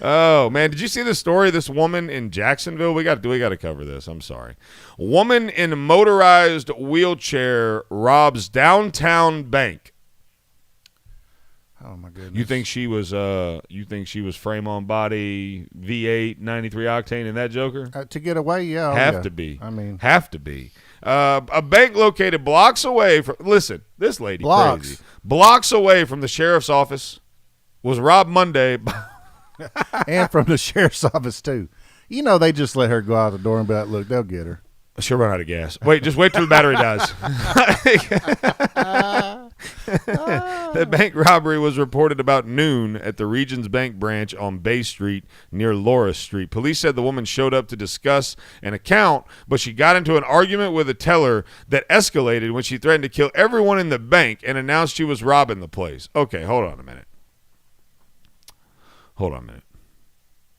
Oh, man. Did you see the story of this woman in Jacksonville? We got to cover this. I'm sorry. Woman in motorized wheelchair robs downtown bank. Oh my goodness! You think she was frame on body V8 93 octane in that Joker? To get away, yeah. Have to be. I mean, have to be. A bank located blocks away from. Listen, this lady crazy. Blocks away from the sheriff's office was robbed Monday. And from the sheriff's office too. You know, they just let her go out the door and be like, "Look, they'll get her." She'll run out of gas. Just wait till the battery dies. The bank robbery was reported about noon at the Regions Bank branch on Bay Street near Loris Street. Police said the woman showed up to discuss an account, but she got into an argument with a teller that escalated when she threatened to kill everyone in the bank and announced she was robbing the place. Okay, hold on a minute.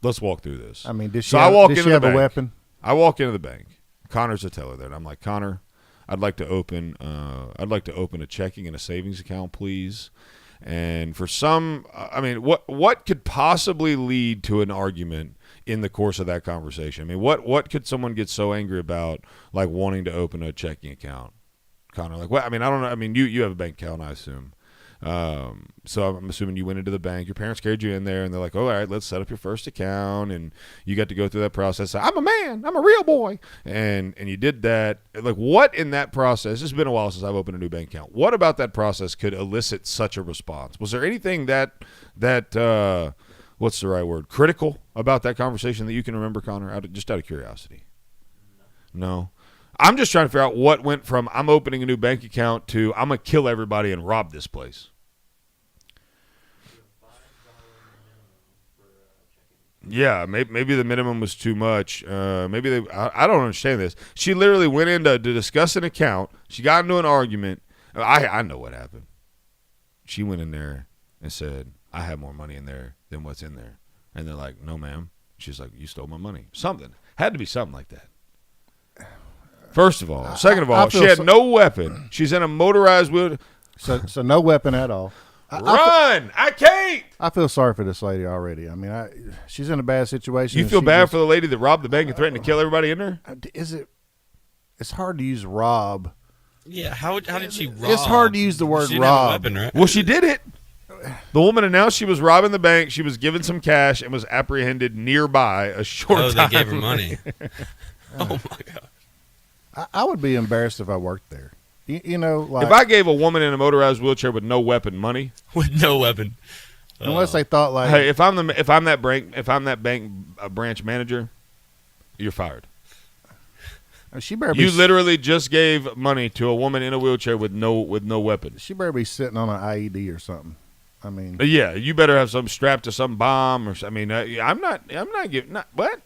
Let's walk through this. I mean, did she have a weapon? I walk into the bank. Connor's a teller there, and I'm like, Connor, I'd like to open a checking and a savings account, please. And for some, I mean, what could possibly lead to an argument in the course of that conversation? I mean, what could someone get so angry about, like wanting to open a checking account? Connor, like, well, I mean, I don't know. I mean, you have a bank account, I assume. So I'm assuming you went into the bank. Your parents carried you in there, and they're like, "Oh, all right, let's set up your first account." And you got to go through that process. I'm a man. I'm a real boy. And you did that. Like, what in that process? It's been a while since I've opened a new bank account. What about that process could elicit such a response? Was there anything that what's the right word? Critical about that conversation that you can remember, Connor? Just out of curiosity. No. I'm just trying to figure out what went from I'm opening a new bank account to I'm gonna kill everybody and rob this place. Yeah, maybe the minimum was too much. Maybe I don't understand this. She literally went in to discuss an account. She got into an argument. I know what happened. She went in there and said, "I have more money in there than what's in there." And they're like, "No, ma'am." She's like, "You stole my money." Something. Had to be something like that. First of all. Second of all, she had no weapon. She's in a motorized wheel. So no weapon at all. I can't. I feel sorry for this lady already. I mean, she's in a bad situation. You feel bad for the lady that robbed the bank and threatened to kill everybody in there? It's hard to use rob. Yeah, how did she rob? It's hard to use the word rob. Weapon, right? Well, she did it. The woman announced she was robbing the bank. She was given some cash and was apprehended nearby a short time. Oh, they gave her money. Oh, my God. I would be embarrassed if I worked there. You know, like, if I gave a woman in a motorized wheelchair with no weapon money, with no weapon, unless they thought like, hey, if I'm that bank branch manager, you're fired. She better you literally just gave money to a woman in a wheelchair with no weapon. She better be sitting on an IED or something. I mean, yeah, you better have some strapped to some bomb or. I mean, I'm not giving. What?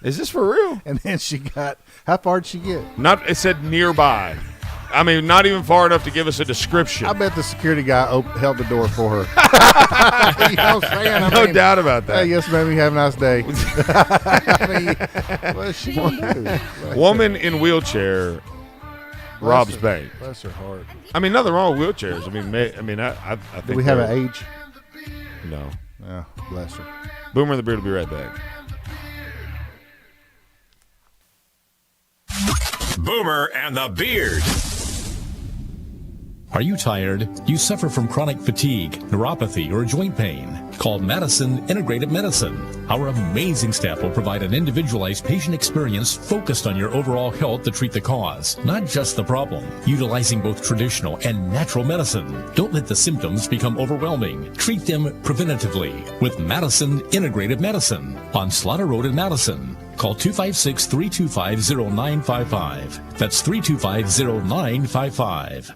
Is this for real? And then how far did she get? It said nearby. I mean, not even far enough to give us a description. I bet the security guy held the door for her. You know what I'm saying? No doubt about that. Hey, yes, ma'am, you have a nice day. I mean, what is she gonna do? Woman in wheelchair robs bank. Bless her heart. I mean, nothing wrong with wheelchairs. I think. Do we have an age? No. Yeah, bless her. Boomer and the Beard will be right back. Boomer and the Beard. Are you tired? You suffer from chronic fatigue, neuropathy, or joint pain? Call Madison Integrated Medicine. Our amazing staff will provide an individualized patient experience focused on your overall health to treat the cause, not just the problem. Utilizing both traditional and natural medicine. Don't let the symptoms become overwhelming. Treat them preventatively with Madison Integrated Medicine on Slaughter Road in Madison. Call 256-325-0955. That's 325-0955.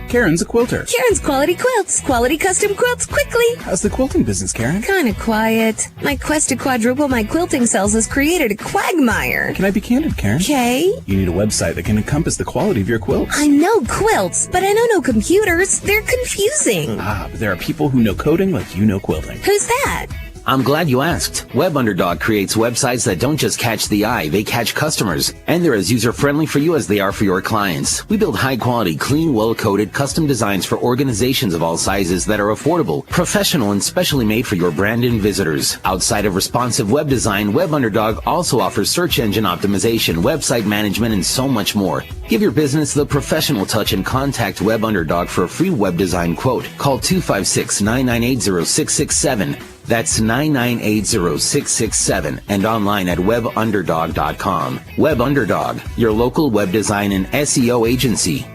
Karen's a quilter. Karen's Quality Quilts. Quality custom quilts quickly. How's the quilting business, Karen? Kind of quiet. My quest to quadruple my quilting sales has created a quagmire. Can I be candid, Karen? Okay. You need a website that can encompass the quality of your quilts. I know quilts, but I know no computers. They're confusing. But there are people who know coding like you know quilting. Who's that? I'm glad you asked. Web Underdog creates websites that don't just catch the eye, they catch customers. And they're as user-friendly for you as they are for your clients. We build high-quality, clean, well-coded, custom designs for organizations of all sizes that are affordable, professional, and specially made for your brand and visitors. Outside of responsive web design, Web Underdog also offers search engine optimization, website management, and so much more. Give your business the professional touch and contact Web Underdog for a free web design quote. Call 256-998-0667. That's 998-0667 and online at webunderdog.com. Web Underdog, your local web design and SEO agency.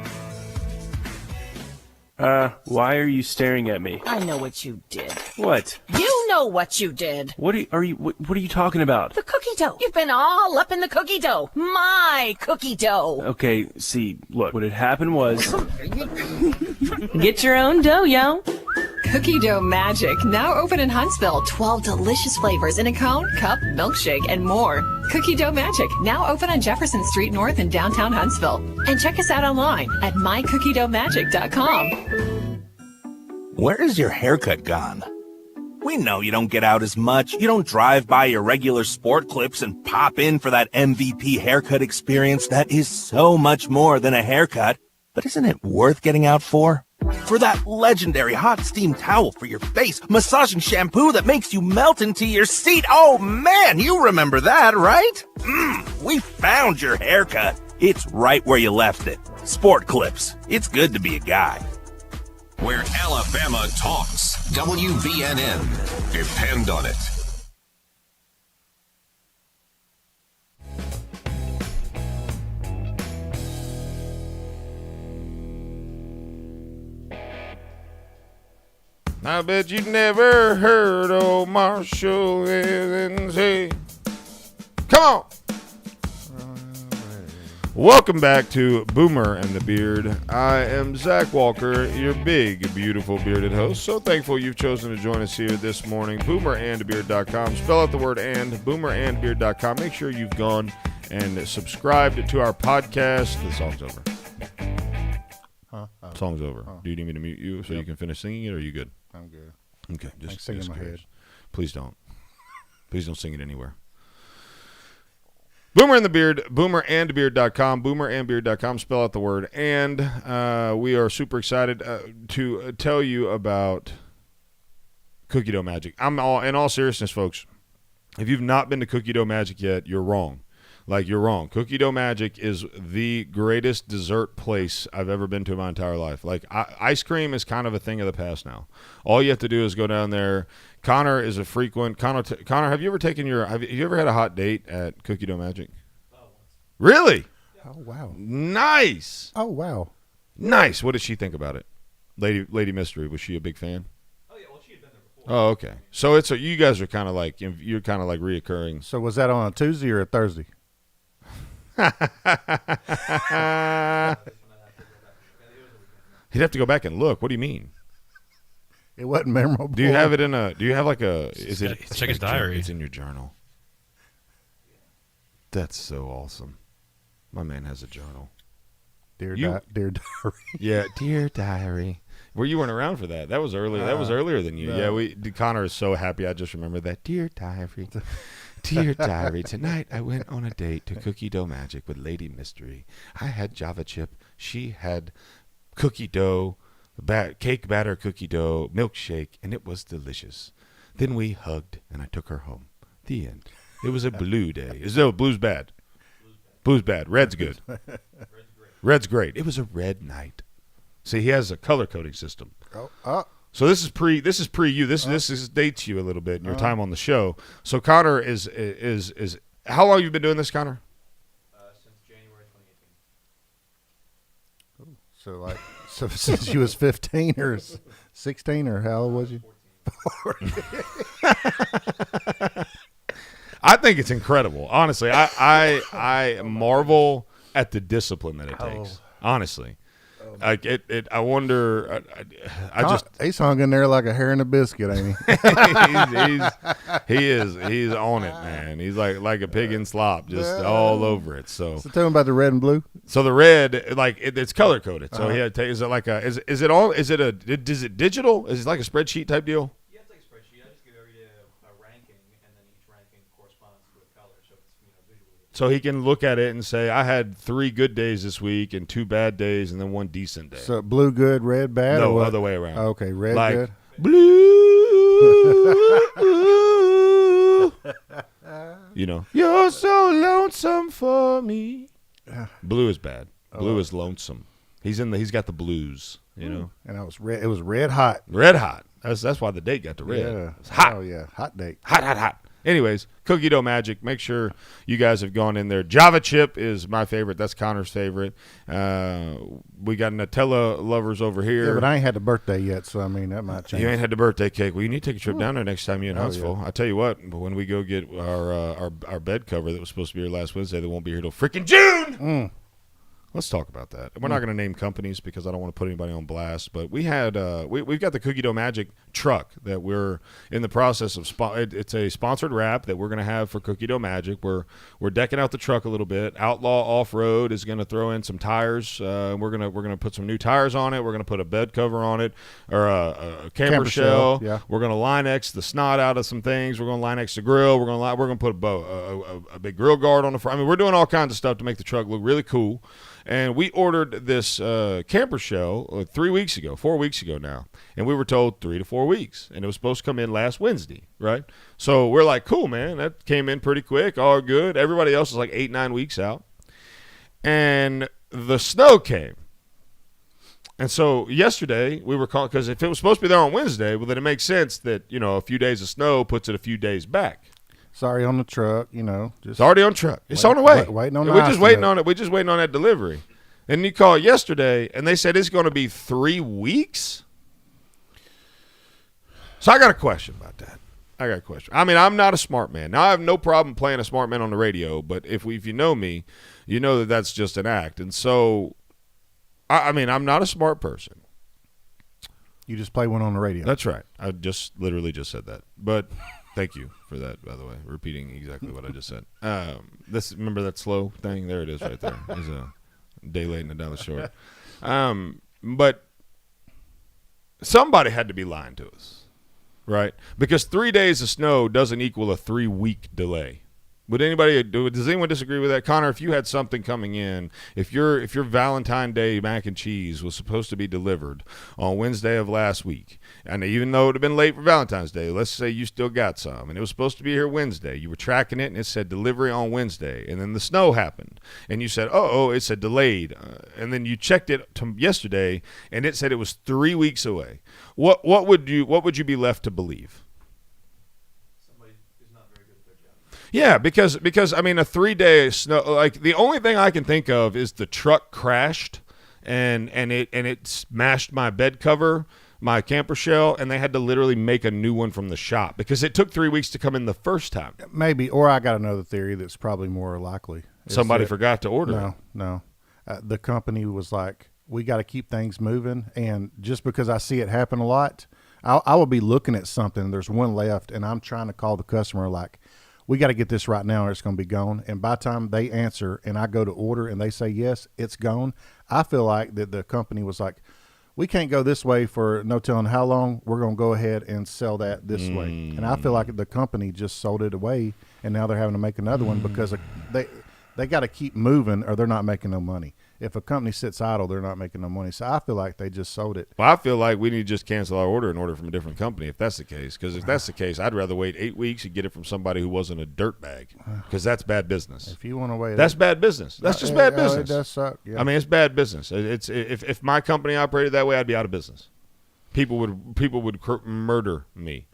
Why are you staring at me? I know what you did. What? You know what you did. What are you talking about? The cookie dough. You've been all up in the cookie dough. My cookie dough. Okay, see, look, what had happened was... Get your own dough, yo. Cookie Dough Magic, now open in Huntsville. 12 delicious flavors in a cone, cup, milkshake, and more. Cookie Dough Magic, now open on Jefferson Street North in downtown Huntsville. And check us out online at mycookiedoughmagic.com. Where is your haircut gone? We know you don't get out as much. You don't drive by your regular sport clips and pop in for that MVP haircut experience that is so much more than a haircut. But isn't it worth getting out for? For that legendary hot steam towel for your face, massaging shampoo that makes you melt into your seat. Oh man, you remember that, right? We found your haircut. It's right where you left it. Sport Clips. It's good to be a guy. Where Alabama talks. WVNN. Depend on it. I bet you never heard old Marshall Evans say, come on. Welcome back to Boomer and the Beard. I am Zach Walker, your big, beautiful bearded host. So thankful you've chosen to join us here this morning. Boomerandbeard.com. Spell out the word and, boomerandbeard.com. Make sure you've gone and subscribed to our podcast. The song's over. Song's over. Do you need me to mute you so you can finish singing it, or are you good? I'm good. Okay, just sing in my curious. head. Please don't. Please don't sing it anywhere. Boomer and the Beard, boomerandbeard.com, boomerandbeard.com, spell out the word and. We are super excited to tell you about Cookie Dough Magic. In all seriousness, folks, if you've not been to Cookie Dough Magic yet, you're wrong. Like, you're wrong. Cookie Dough Magic is the greatest dessert place I've ever been to in my entire life. Like, ice cream is kind of a thing of the past now. All you have to do is go down there. Connor is a frequent. Connor, have you ever have you ever had a hot date at Cookie Dough Magic? Really? Oh, wow. Nice. Oh, wow. Nice. What did she think about it? Lady Mystery, was she a big fan? Oh, yeah. Well, she had been there before. Oh, okay. So you guys are kind of like, you're kind of like reoccurring. So was that on a Tuesday or a Thursday? He'd have to go back and look. What do you mean? It wasn't memorable. Do you have it in a? Do you have like a? Is it? Check his diary. It's in your journal. That's so awesome. My man has a journal. Dear diary. Yeah, dear diary. Well, you weren't around for that. That was early. That was earlier than you. No. Yeah, Connor is so happy. I just remember that. Dear diary. Dear diary, tonight I went on a date to Cookie Dough Magic with Lady Mystery. I had Java chip. She had cookie dough, cake batter cookie dough, milkshake, and it was delicious. Then we hugged, and I took her home. The end. It was a blue day. Blue's bad. Blue's bad. Red's good. Red's great. It was a red night. See, he has a color coding system. So this is pre you. This dates you a little bit in your time on the show. So Connor is how long have you been doing this, Connor? Since January 2018. So since you was 15 or 16 or how old was you? 14. I think it's incredible. Honestly, I marvel at the discipline that it takes. Honestly. Like I wonder. He's hung in there like a hair in a biscuit, ain't he? He's on it, man. He's like a pig in slop, just all over it. So tell him about the red and blue. So the red, it's color coded. So is it like is it digital? Is it like a spreadsheet type deal? Yeah, it's like a spreadsheet. I just give every day a ranking, and then each ranking corresponds to a color, so it's visually. So he can look at it and say, I had 3 good days this week and 2 bad days and then 1 decent day. So blue good, red bad? No, or what? Other way around. Okay, red like, good. Blue. You know, you're so lonesome for me. Blue is bad. Blue is lonesome. He's got the blues, you know. And it was red hot. Red hot. That's why the date got the red. Yeah. It's hot. Oh yeah, hot date. Hot. Anyways, Cookie Dough Magic. Make sure you guys have gone in there. Java chip is my favorite. That's Connor's favorite. We got Nutella lovers over here. Yeah, but I ain't had the birthday yet, so I mean that might change. You ain't had the birthday cake. Well, you need to take a trip down there next time you're in Huntsville. Yeah. I tell you what, when we go get our bed cover that was supposed to be here last Wednesday, that won't be here till freaking June. Let's talk about that. We're not going to name companies because I don't want to put anybody on blast, but we had we've got the Cookie Dough Magic truck that we're in the process of. It's a sponsored wrap that we're going to have for Cookie Dough Magic. We're decking out the truck a little bit. Outlaw Off Road is going to throw in some tires. We're gonna put some new tires on it. We're going to put a bed cover on it, or a camper shell. Yeah. We're going to Line-X the snot out of some things. We're going to Line-X the grill. We're going to put a big grill guard on the front. I mean, we're doing all kinds of stuff to make the truck look really cool. And we ordered this camper shell 4 weeks ago now. And we were told 3 to 4 weeks. And it was supposed to come in last Wednesday, right? So we're like, cool, man. That came in pretty quick. All good. Everybody else is like 8-9 weeks out. And the snow came. And so yesterday we were calling, because if it was supposed to be there on Wednesday, well, then it makes sense that, a few days of snow puts it a few days back. It's already on the truck, Just it's already on truck. It's on the way. Waiting on We're just waiting on it. We're just waiting on that delivery. And you called yesterday, and they said it's going to be 3 weeks. So I got a question about that. I mean, I'm not a smart man. Now, I have no problem playing a smart man on the radio, but if you know me, you know that that's just an act. And so, I mean, I'm not a smart person. You just play one on the radio. That's right. I just literally just said that. But thank you for that, by the way, repeating exactly what I just said. Remember that slow thing? There it is right there. It's a day late and a dollar short. But somebody had to be lying to us, right? Because 3 days of snow doesn't equal a 3-week delay. Does anyone disagree with that? Connor, if you had something coming in, if your Valentine Day mac and cheese was supposed to be delivered on Wednesday of last week, and even though it would have been late for Valentine's Day, let's say you still got some, and it was supposed to be here Wednesday, you were tracking it, and it said delivery on Wednesday, and then the snow happened, and you said, it said delayed, and then you checked it yesterday, and it said it was 3 weeks away. What would you be left to believe? Yeah, because I mean, a 3-day snow, like the only thing I can think of is the truck crashed and it smashed my bed cover, my camper shell, and they had to literally make a new one from the shop because it took 3 weeks to come in the first time. Maybe, or I got another theory that's probably more likely. Somebody forgot to order it. No. The company was like, we got to keep things moving, and just because I see it happen a lot, I will be looking at something, there's one left, and I'm trying to call the customer like, we got to get this right now or it's going to be gone. And by the time they answer and I go to order and they say, yes, it's gone, I feel like that the company was like, we can't go this way for no telling how long. We're going to go ahead and sell that this way. And I feel like the company just sold it away, and now they're having to make another one because they got to keep moving or they're not making no money. If a company sits idle, they're not making no money. So I feel like they just sold it. Well, I feel like we need to just cancel our order and order from a different company if that's the case. Because if that's the case, I'd rather wait 8 weeks and get it from somebody who wasn't a dirtbag, because that's bad business. If you want to wait, that's bad business. That's just bad business. It does suck. Yeah. I mean, it's bad business. It's if my company operated that way, I'd be out of business. People would murder me.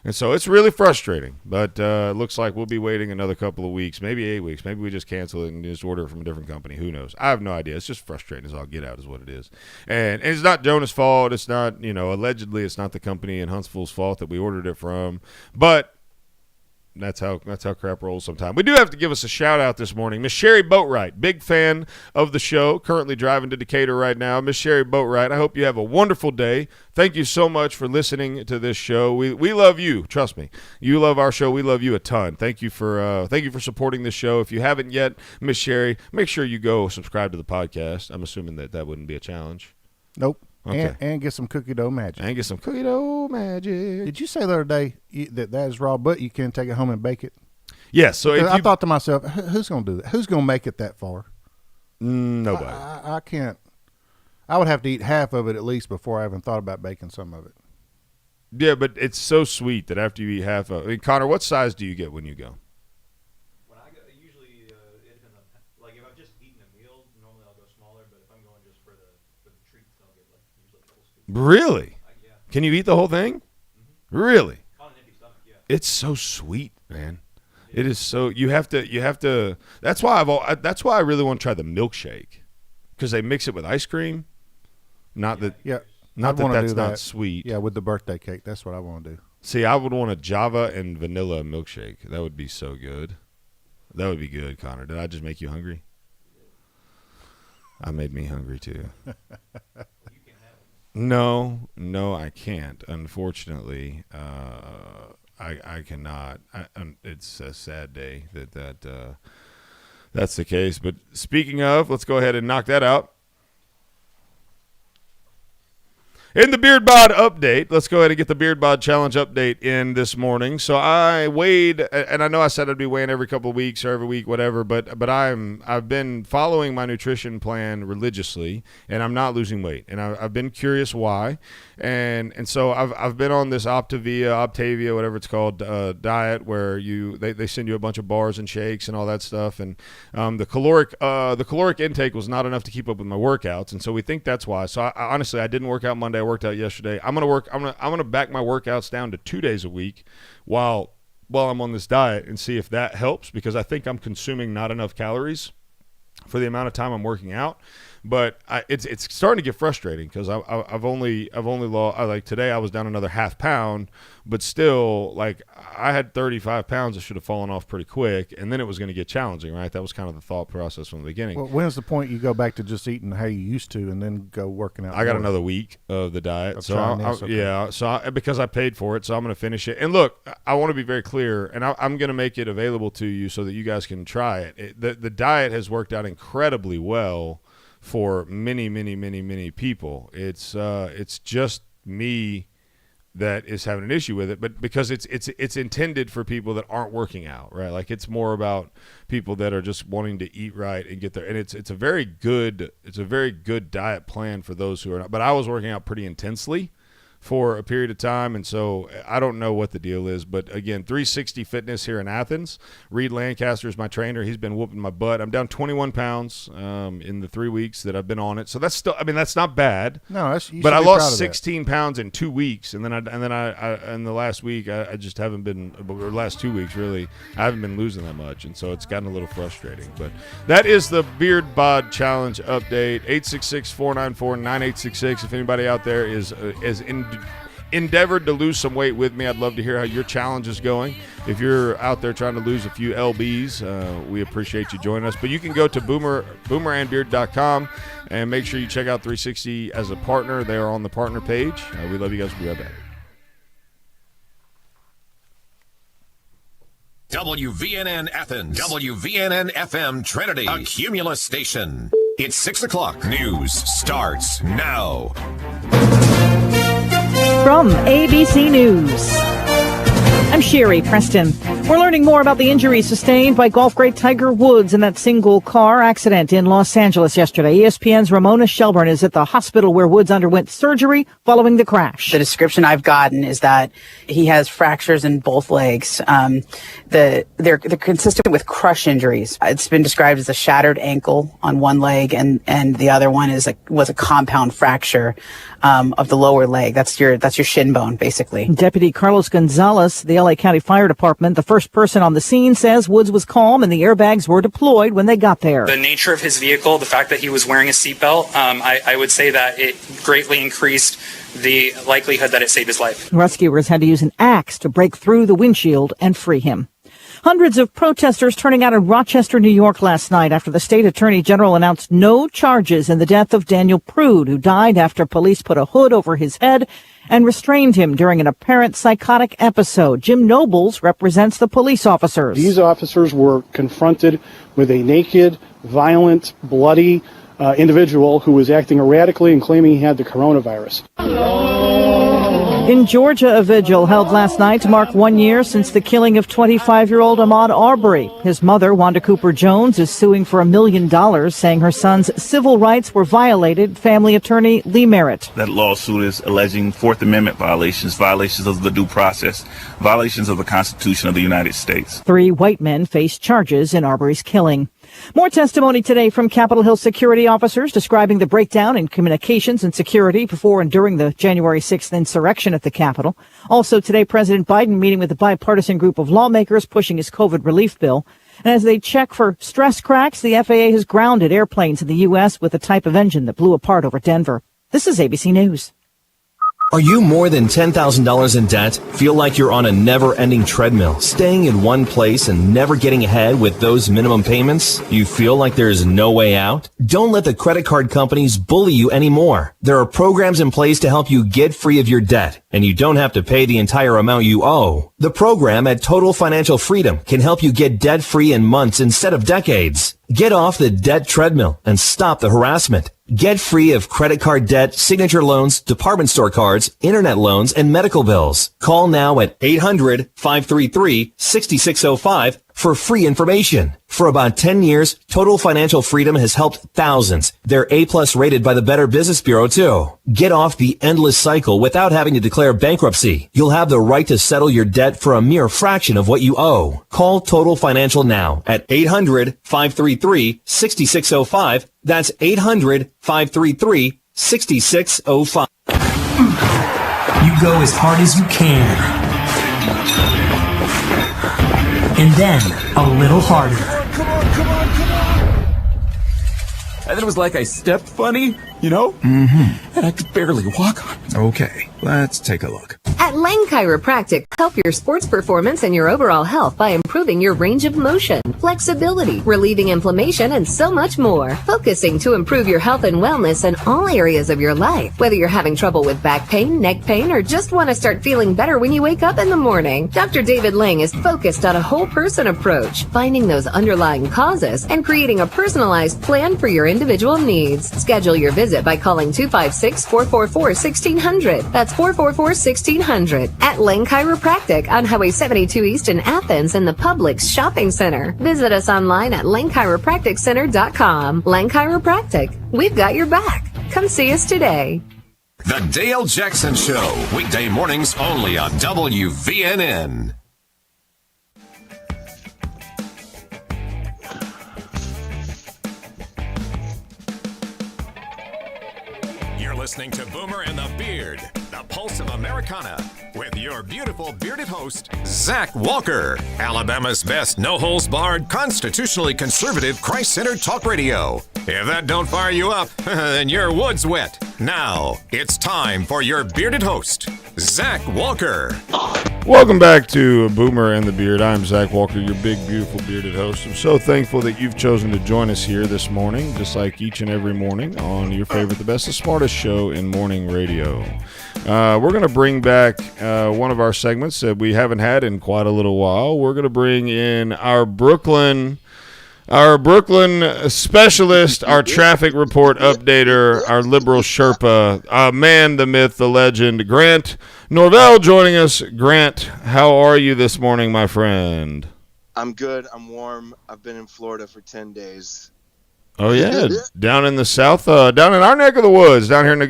And so it's really frustrating, but it looks like we'll be waiting another couple of weeks, maybe 8 weeks. Maybe we just cancel it and just order it from a different company. Who knows? I have no idea. It's just frustrating as all get out is what it is. And it's not Jonah's fault. It's not, allegedly it's not the company in Huntsville's fault that we ordered it from. But that's how crap rolls sometimes. We do have to give us a shout out this morning. Miss Sherry Boatwright, big fan of the show, currently driving to Decatur right now. Miss Sherry Boatwright, I hope you have a wonderful day. Thank you so much for listening to this show. We love you. Trust me. You love our show. We love you a ton. Thank you for supporting this show. If you haven't yet, Miss Sherry, make sure you go subscribe to the podcast. I'm assuming that wouldn't be a challenge. Nope. Okay. And get some cookie dough magic. Did you say the other day that is raw, but you can take it home and bake it? Yes. So I thought to myself, who's going to do that? Who's going to make it that far? Nobody. I can't. I would have to eat half of it at least before I even thought about baking some of it. Yeah, but it's so sweet that after you eat half of it. Connor, what size do you get when you go? When I go, usually it depends on, like if I've just eaten a meal, normally I'll go smaller, but if I'm going just for the treats, I'll get usually a couple scoops. Really? Yeah. Can you eat the whole thing? Mm-hmm. Really? On an empty stomach, yeah. It's so sweet, man. Yeah. It is so you have to. That's why I really want to try the milkshake, because they mix it with ice cream. Not that that's not sweet. Yeah, with the birthday cake, that's what I want to do. See, I would want a Java and vanilla milkshake. That would be so good. That would be good, Connor. Did I just make you hungry? I made me hungry too. No, I can't. Unfortunately, I cannot. It's a sad day that's the case. But speaking of, let's go ahead and knock that out. In the Beard Bod update, let's go ahead and get the Beard Bod Challenge update in this morning. So I weighed, and I know I said I'd be weighing every couple of weeks or every week, whatever, but I've been following my nutrition plan religiously, and I'm not losing weight. And I've been curious why, and so I've been on this Optavia, whatever it's called, diet where they send you a bunch of bars and shakes and all that stuff, and the caloric intake was not enough to keep up with my workouts, and so we think that's why. So I honestly, I didn't work out Monday. I worked out yesterday. I'm gonna back my workouts down to 2 days a week while I'm on this diet and see if that helps, because I think I'm consuming not enough calories for the amount of time I'm working out. But it's starting to get frustrating because I've only lost, like today I was down another half pound, but still, like, I had 35 pounds that should have fallen off pretty quick, and then it was going to get challenging, right? That was kind of the thought process from the beginning. Well, when's the point you go back to just eating how you used to and then go working out? I got another week of the diet, because I paid for it, so I'm going to finish it. And look, I want to be very clear, and I'm going to make it available to you so that you guys can try it. The diet has worked out incredibly well for many people. It's just me that is having an issue with it, but because it's intended for people that aren't working out, right? Like, it's more about people that are just wanting to eat right and get there. And it's a very good diet plan for those who are not. But I was working out pretty intensely for a period of time, and so I don't know what the deal is. But again, 360 Fitness here in Athens. Reed Lancaster is my trainer. He's been whooping my butt. I'm down 21 pounds in the 3 weeks that I've been on it. So that's still, that's not bad. No, but I lost 16 pounds in 2 weeks, and then I in the last week I just haven't been, or last 2 weeks really, I haven't been losing that much, and so it's gotten a little frustrating. But that is the Beard Bod Challenge update. 866-494-9866. If anybody out there is endeavored to lose some weight with me, I'd love to hear how your challenge is going. If you're out there trying to lose a few lbs, we appreciate you joining us. But you can go to boomerandbeard.com and make sure you check out 360 as a partner. They are on the partner page. We love you guys. We'll be right back. WVNN Athens, WVNN FM Trinity, a Cumulus station. It's 6 o'clock. News starts now. From ABC News, I'm Sherry Preston. We're learning more about the injuries sustained by golf great Tiger Woods in that single car accident in Los Angeles yesterday. ESPN's Ramona Shelburne is at the hospital where Woods underwent surgery following the crash. The description I've gotten is that he has fractures in both legs. They're consistent with crush injuries. It's been described as a shattered ankle on one leg, and the other one was a compound fracture of the lower leg. That's your shin bone, basically. Deputy Carlos Gonzalez, the LA County Fire Department, the first person on the scene, says Woods was calm and the airbags were deployed when they got there. The nature of his vehicle, the fact that he was wearing a seatbelt, I would say that it greatly increased the likelihood that it saved his life. Rescuers had to use an axe to break through the windshield and free him. Hundreds of protesters turning out in Rochester, New York last night after the state attorney general announced no charges in the death of Daniel Prude, who died after police put a hood over his head and restrained him during an apparent psychotic episode. Jim Nobles represents the police officers. These officers were confronted with a naked, violent, bloody individual who was acting erratically and claiming he had the coronavirus. In Georgia, a vigil held last night to mark 1 year since the killing of 25-year-old Ahmaud Arbery. His mother, Wanda Cooper Jones, is suing for $1 million, saying her son's civil rights were violated. Family attorney Lee Merritt. That lawsuit is alleging Fourth Amendment violations of the due process, violations of the Constitution of the United States. 3 white men face charges in Arbery's killing. More testimony today from Capitol Hill security officers describing the breakdown in communications and security before and during the January 6th insurrection at the Capitol. Also today, President Biden meeting with a bipartisan group of lawmakers pushing his COVID relief bill. And as they check for stress cracks, the FAA has grounded airplanes in the U.S. with the type of engine that blew apart over Denver. This is ABC News. Are you more than $10,000 in debt? Feel like you're on a never-ending treadmill, staying in one place and never getting ahead with those minimum payments? You feel like there is no way out? Don't let the credit card companies bully you anymore. There are programs in place to help you get free of your debt, and you don't have to pay the entire amount you owe. The program at Total Financial Freedom can help you get debt-free in months instead of decades. Get off the debt treadmill and stop the harassment. Get free of credit card debt, signature loans, department store cards, internet loans, and medical bills. Call now at 800-533-6605 for free information. For about 10 years, Total Financial Freedom has helped thousands. They're A+ rated by the Better Business Bureau, too. Get off the endless cycle without having to declare bankruptcy. You'll have the right to settle your debt for a mere fraction of what you owe. Call Total Financial now at 800-533-6605. That's 800-533-6605. You go as hard as you can. And then a little harder. And then it was like I stepped funny, you know? Mm-hmm. And I could barely walk on it. Okay, let's take a look. At Lang Chiropractic, help your sports performance and your overall health by improving your range of motion, flexibility, relieving inflammation, and so much more. Focusing to improve your health and wellness in all areas of your life. Whether you're having trouble with back pain, neck pain, or just want to start feeling better when you wake up in the morning, Dr. David Lang is focused on a whole person approach, finding those underlying causes and creating a personalized plan for your individual needs. Schedule your visit by calling 256-444-1600. That's 444-1600 at Lang Chiropractic on Highway 72 East in Athens in the Publix Shopping Center. Visit us online at langchiropracticcenter.com. Lang Chiropractic, we've got your back. Come see us today. The Dale Jackson Show, weekday mornings only on WVNN. You're listening to Boomer and the Beard, the pulse of Americana, with your beautiful bearded host, Zach Walker, Alabama's best no-holds-barred, constitutionally conservative, Christ-centered talk radio. If that don't fire you up, then your wood's wet. Now, it's time for your bearded host, Zach Walker. Welcome back to Boomer and the Beard. I'm Zach Walker, your big, beautiful bearded host. I'm so thankful that you've chosen to join us here this morning, just like each and every morning on your favorite, the best, the smartest show in morning radio. We're going to bring back one of our segments that we haven't had in quite a little while. We're going to bring in our Brooklyn specialist, our traffic report updater, our liberal Sherpa, man, the myth, the legend, Grant Norvell joining us. Grant, how are you this morning, my friend? I'm good. I'm warm. I've been in Florida for 10 days. Oh yeah, down in the south, down in our neck of the woods, down here in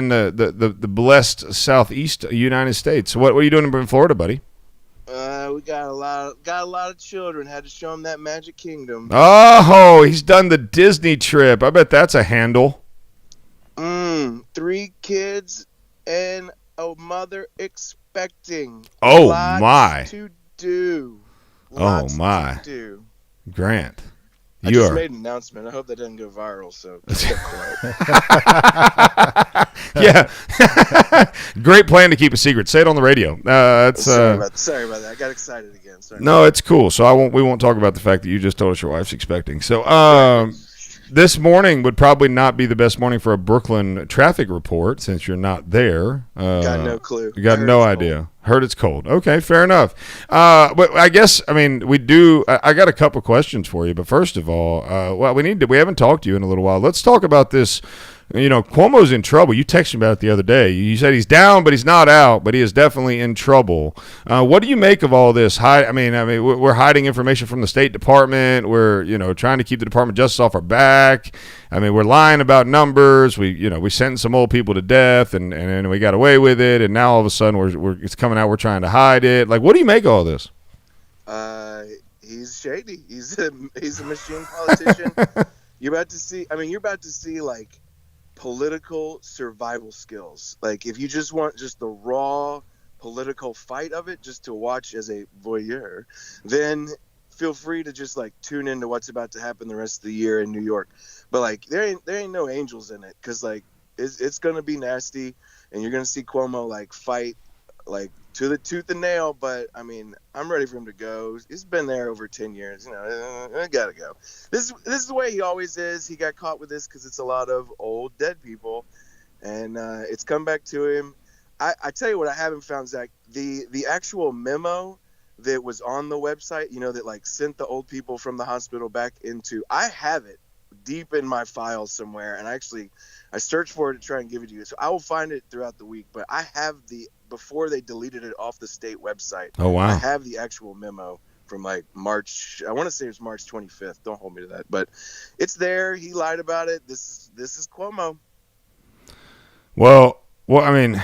the blessed southeast United States. What are you doing in Florida, buddy? We got a lot of children. Had to show them that Magic Kingdom. Oh, he's done the Disney trip. I bet that's a handle. 3 kids and a mother expecting. Oh, Lots my. To do. Lots to do. Grant. I just made an announcement. I hope that doesn't go viral. So, yeah, great plan to keep a secret. Say it on the radio. Sorry about that. I got excited again. Sorry. No, it's cool. So we won't talk about the fact that you just told us your wife's expecting. So this morning would probably not be the best morning for a Brooklyn traffic report since you're not there. Got no clue. You got no idea. Cold. Heard it's cold. Okay, fair enough. But I guess, we do. I got a couple questions for you. But first of all, we haven't talked to you in a little while. Let's talk about this. Cuomo's in trouble. You texted me about it the other day. You said he's down, but he's not out, but he is definitely in trouble. What do you make of all this? We're hiding information from the State Department. We're, trying to keep the Department of Justice off our back. We're lying about numbers. We sentenced some old people to death, and we got away with it. And now all of a sudden, it's coming out. We're trying to hide it. Like, what do you make of all this? He's shady. He's a machine politician. You're about to see like political survival skills. Like, if you just want just the raw political fight of it, just to watch as a voyeur, then feel free to just like tune into what's about to happen the rest of the year in New York. But like, there ain't no angels in it, because like It's going to be nasty, and you're going to see Cuomo like fight like to the tooth and nail. But I mean, I'm ready for him to go. He's been there over 10 years. I gotta go. This is the way he always is. He got caught with this because it's a lot of old dead people, and it's come back to him. I tell you what, I haven't found, Zach, the actual memo that was on the website, that like sent the old people from the hospital back into. I have it deep in my files somewhere, and I searched for it to try and give it to you. So I will find it throughout the week. But I have before they deleted it off the state website. Oh wow! I have the actual memo from like March. I want to say it was March 25th. Don't hold me to that, but it's there. He lied about it. This is Cuomo. Well, I mean.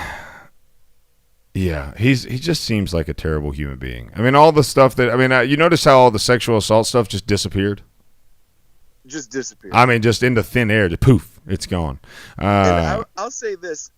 Yeah, he just seems like a terrible human being. I mean, all the stuff you notice how all the sexual assault stuff just disappeared? Just disappeared. I mean, just into thin air, just poof, it's gone. And I'll say this: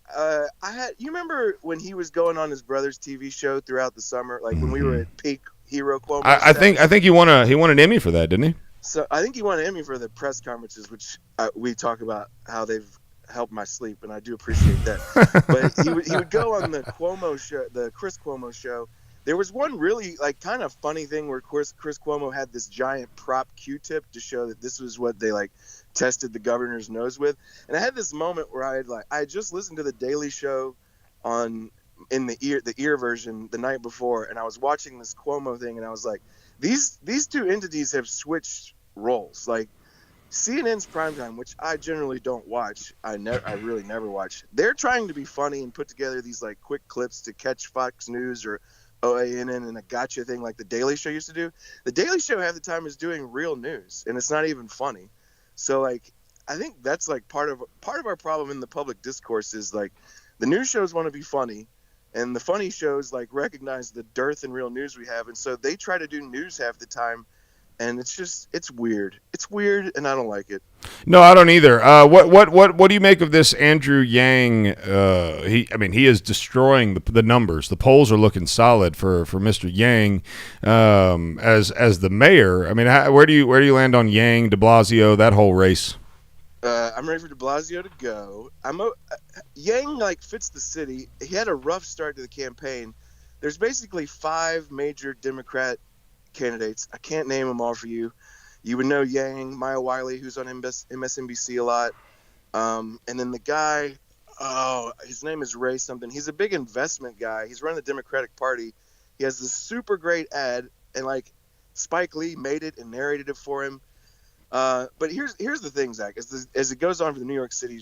you remember when he was going on his brother's TV show throughout the summer, like when we were at peak hero Cuomo? I think he won an Emmy for that, didn't he? So I think he won an Emmy for the press conferences, which we talk about how they've helped my sleep, and I do appreciate that. But he would go on the Cuomo show, the Chris Cuomo show. There was one really like kind of funny thing where Chris Cuomo had this giant prop Q-tip to show that this was what they like tested the governor's nose with. And I had this moment where I had just listened to the Daily Show in the ear version the night before, and I was watching this Cuomo thing, and I was like, these two entities have switched roles. Like CNN's primetime, which I generally don't watch, I really never watch. They're trying to be funny and put together these like quick clips to catch Fox News or OANN and a gotcha thing like the Daily Show used to do. The Daily Show half the time is doing real news, and it's not even funny. So like, I think that's like part of our problem in the public discourse is like the news shows want to be funny, and the funny shows like recognize the dearth in real news we have, and so they try to do news half the time. And it's weird. It's weird, and I don't like it. No, I don't either. What do you make of this Andrew Yang? He is destroying the numbers. The polls are looking solid for Mr. Yang as the mayor. I mean, where do you land on Yang, De Blasio, that whole race? I'm ready for De Blasio to go. Yang like fits the city. He had a rough start to the campaign. There's basically 5 major Democrat candidates. I can't name them all for you. You would know Yang, Maya Wiley, who's on MSNBC a lot. And then the guy, his name is Ray something. He's a big investment guy. He's running the Democratic Party. He has this super great ad, and like Spike Lee made it and narrated it for him. But here's the thing, Zach. As it goes on for the New York City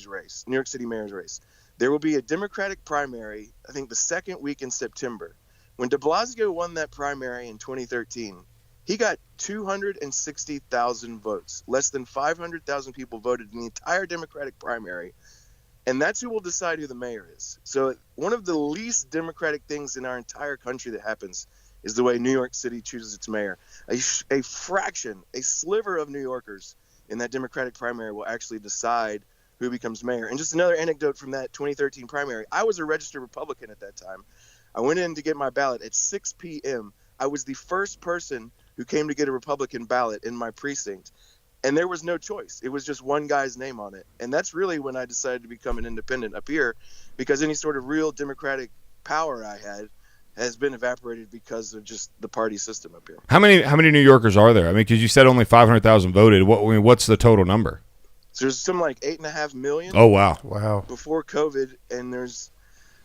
mayor's race, there will be a Democratic primary, I think the second week in September. When de Blasio won that primary in 2013, he got 260,000 votes. Less than 500,000 people voted in the entire Democratic primary, and that's who will decide who the mayor is. So one of the least Democratic things in our entire country that happens is the way New York City chooses its mayor. A sliver of New Yorkers in that Democratic primary will actually decide who becomes mayor. And just another anecdote from that 2013 primary, I was a registered Republican at that time. I went in to get my ballot at 6 p.m. I was the first person who came to get a Republican ballot in my precinct, and there was no choice. It was just one guy's name on it. And that's really when I decided to become an independent up here, because any sort of real Democratic power I had has been evaporated because of just the party system up here. How many New Yorkers are there? I mean, because you said only 500,000 voted. What's the total number? So there's something like 8.5 million. Oh, wow. Before COVID, and there's,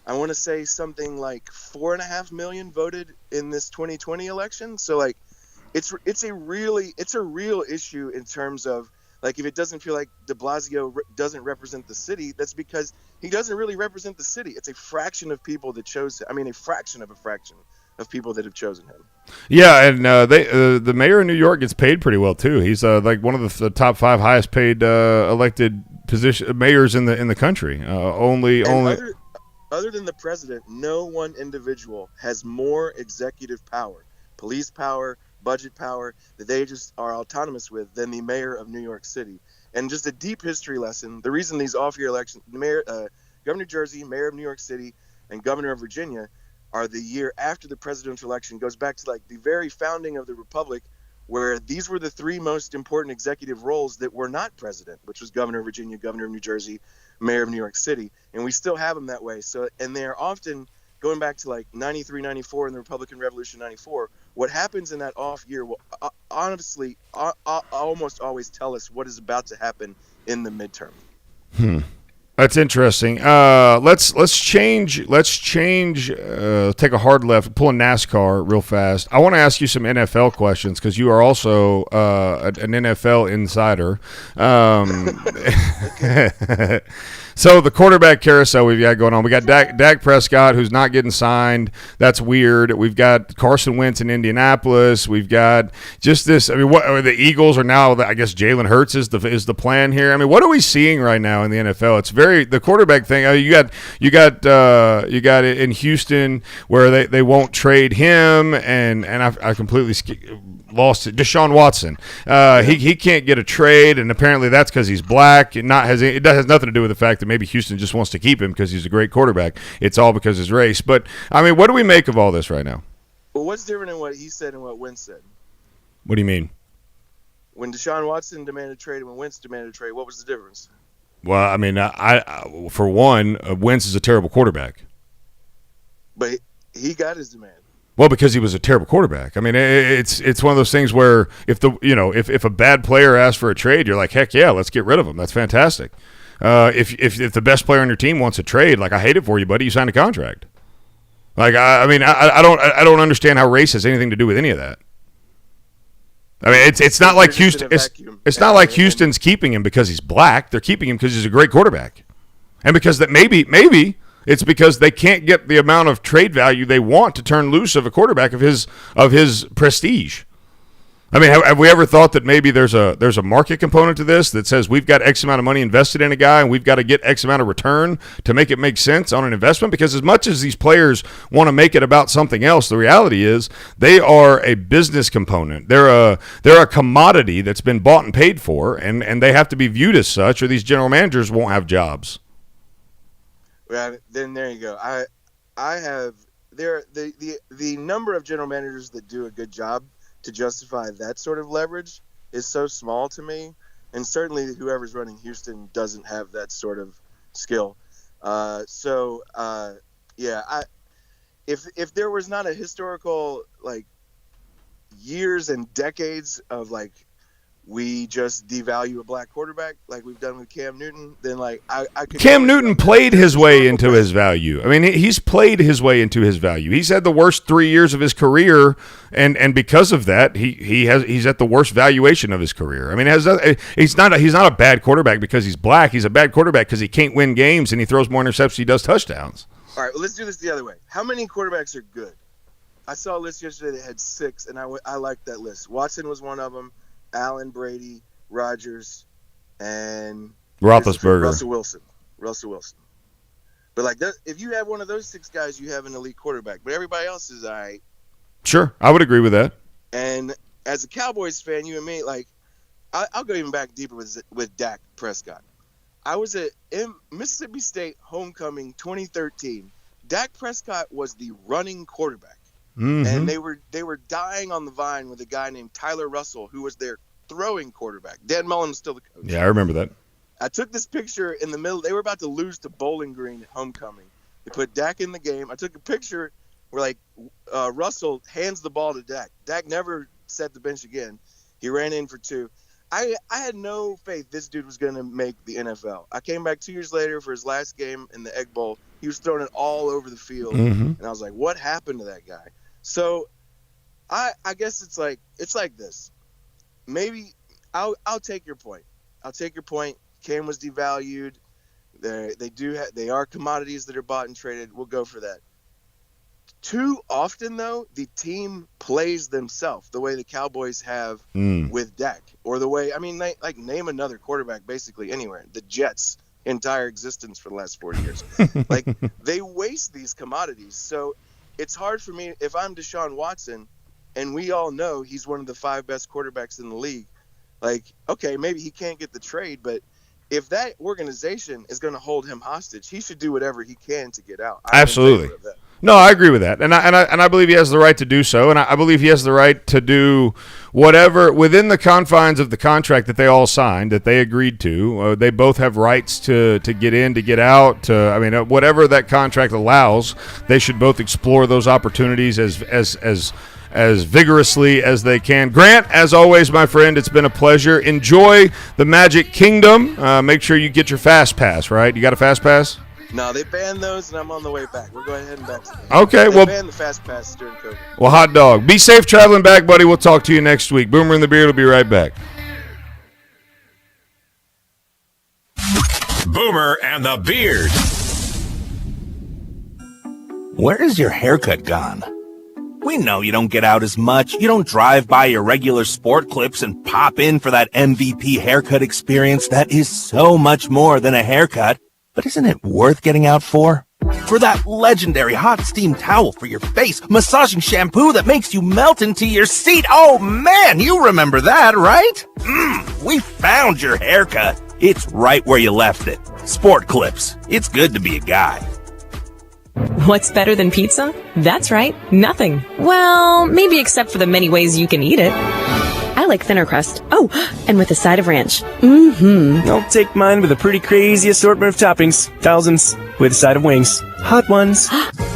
I want to say something like 4.5 million voted in this 2020 election. So like, it's a real issue in terms of like, if it doesn't feel like de Blasio doesn't represent the city, that's because he doesn't really represent the city. It's a fraction of people that chose him. I mean, a fraction of people that have chosen him. Yeah, and the mayor of New York gets paid pretty well too. He's like one of the top 5 highest paid elected mayors in the country. Other than the president, no one individual has more executive power, police power, budget power that they just are autonomous with than the mayor of New York City. And just a deep history lesson, the reason these off-year elections, Governor of New Jersey, mayor of New York City, and governor of Virginia are the year after the presidential election, goes back to like the very founding of the republic, where these were the three most important executive roles that were not president, which was governor of Virginia, governor of New Jersey, mayor of New York City. And we still have them that way. So, and they're often going back to like 93, 94 in the Republican Revolution 94. What happens in that off year will honestly almost always tell us what is about to happen in the midterm. That's interesting. Let's change. Take a hard left. Pull a NASCAR real fast. I want to ask you some NFL questions because you are also an NFL insider. So the quarterback carousel we've got going on. We got Dak Prescott, who's not getting signed. That's weird. We've got Carson Wentz in Indianapolis. We've got just this. I mean, what the Eagles are now? I guess Jalen Hurts is the plan here. I mean, what are we seeing right now in the NFL? It's the quarterback thing. You got it in Houston where they won't trade him, and I completely lost it. Deshaun Watson. He can't get a trade, and apparently that's because he's black. It has nothing to do with the fact that maybe Houston just wants to keep him because he's a great quarterback. It's all because of his race. But I mean, what do we make of all this right now? Well, what's different in what he said and what Wentz said? What do you mean? When Deshaun Watson demanded a trade and when Wentz demanded a trade, what was the difference? Well, I mean, I for one, Wentz is a terrible quarterback. But he got his demand. Well, because he was a terrible quarterback. I mean, it's one of those things where if a bad player asks for a trade, you're like, heck yeah, let's get rid of him. That's fantastic. If the best player on your team wants a trade, like I hate it for you, buddy, you signed a contract. Like I don't understand how race has anything to do with any of that. I mean, it's not like Houston. It's not like Houston's keeping him because he's black. They're keeping him because he's a great quarterback, and because that maybe it's because they can't get the amount of trade value they want to turn loose of a quarterback of his prestige. I mean, have we ever thought that maybe there's a market component to this that says we've got X amount of money invested in a guy and we've got to get X amount of return to make it make sense on an investment? Because as much as these players want to make it about something else, the reality is they are a business component. They're a commodity that's been bought and paid for, and they have to be viewed as such, or these general managers won't have jobs. Well, then there you go. I have the number of general managers that do a good job to justify that sort of leverage is so small to me, and certainly whoever's running Houston doesn't have that sort of skill. If there was not a historical like years and decades of like we just devalue a black quarterback like we've done with Cam Newton, then like I could. Cam Newton played his way into his value. I mean, he's played his way into his value. He's had the worst 3 years of his career, and because of that, he's at the worst valuation of his career. I mean, he's not a bad quarterback because he's black. He's a bad quarterback because he can't win games and he throws more interceptions. He does touchdowns. All right, well, let's do this the other way. How many quarterbacks are good? I saw a list yesterday that had 6, and I liked that list. Watson was one of them. Allen, Brady, Rodgers, and Roethlisberger. Russell Wilson. But like that, if you have one of those 6 guys, you have an elite quarterback. But everybody else is all right. Sure, I would agree with that. And as a Cowboys fan, you and me, like I'll go even back deeper with Dak Prescott. I was at Mississippi State homecoming 2013. Dak Prescott was the running quarterback. Mm-hmm. And they were dying on the vine with a guy named Tyler Russell, who was their throwing quarterback. Dan Mullen was still the coach. Yeah, I remember that. I took this picture in the middle. They were about to lose to Bowling Green at homecoming. They put Dak in the game. I took a picture where like Russell hands the ball to Dak. Dak never set the bench again. He ran in for 2. I had no faith this dude was going to make the NFL. I came back 2 years later for his last game in the Egg Bowl. He was throwing it all over the field, and I was like, "What happened to that guy?" So, I guess it's like this. Maybe I'll take your point. Cam was devalued. They are commodities that are bought and traded. We'll go for that. Too often, though, the team plays themselves the way the Cowboys have with Dak, or the way name another quarterback basically anywhere. The Jets' entire existence for the last 40 years, like they waste these commodities. So it's hard for me if I'm Deshaun Watson, and we all know he's one of the 5 best quarterbacks in the league. Like, okay, maybe he can't get the trade, but if that organization is going to hold him hostage, he should do whatever he can to get out. Absolutely. No, I agree with that, and I believe he has the right to do so, and I believe he has the right to do whatever within the confines of the contract that they all signed, that they agreed to. They both have rights to get in, to get out. Whatever that contract allows, they should both explore those opportunities as vigorously as they can. Grant, as always, my friend, it's been a pleasure. Enjoy the Magic Kingdom. Make sure you get your Fast Pass. Right? You got a Fast Pass? No, they banned those, and I'm on the way back. We're going heading back to them. Okay, they banned the Fast Pass during COVID. Well, hot dog. Be safe traveling back, buddy. We'll talk to you next week. Boomer and the Beard will be right back. Boomer and the Beard. Where is your haircut gone? We know you don't get out as much. You don't drive by your regular sport clips and pop in for that MVP haircut experience that is so much more than a haircut. But isn't it worth getting out for? For that legendary hot steam towel for your face, massaging shampoo that makes you melt into your seat. Oh man, you remember that, right? We found your haircut. It's right where you left it. Sport Clips. It's good to be a guy. What's better than pizza? That's right, nothing. Well, maybe except for the many ways you can eat it. I like thinner crust. Oh, and with a side of ranch. I'll take mine with a pretty crazy assortment of toppings. Thousands. With a side of wings. Hot ones.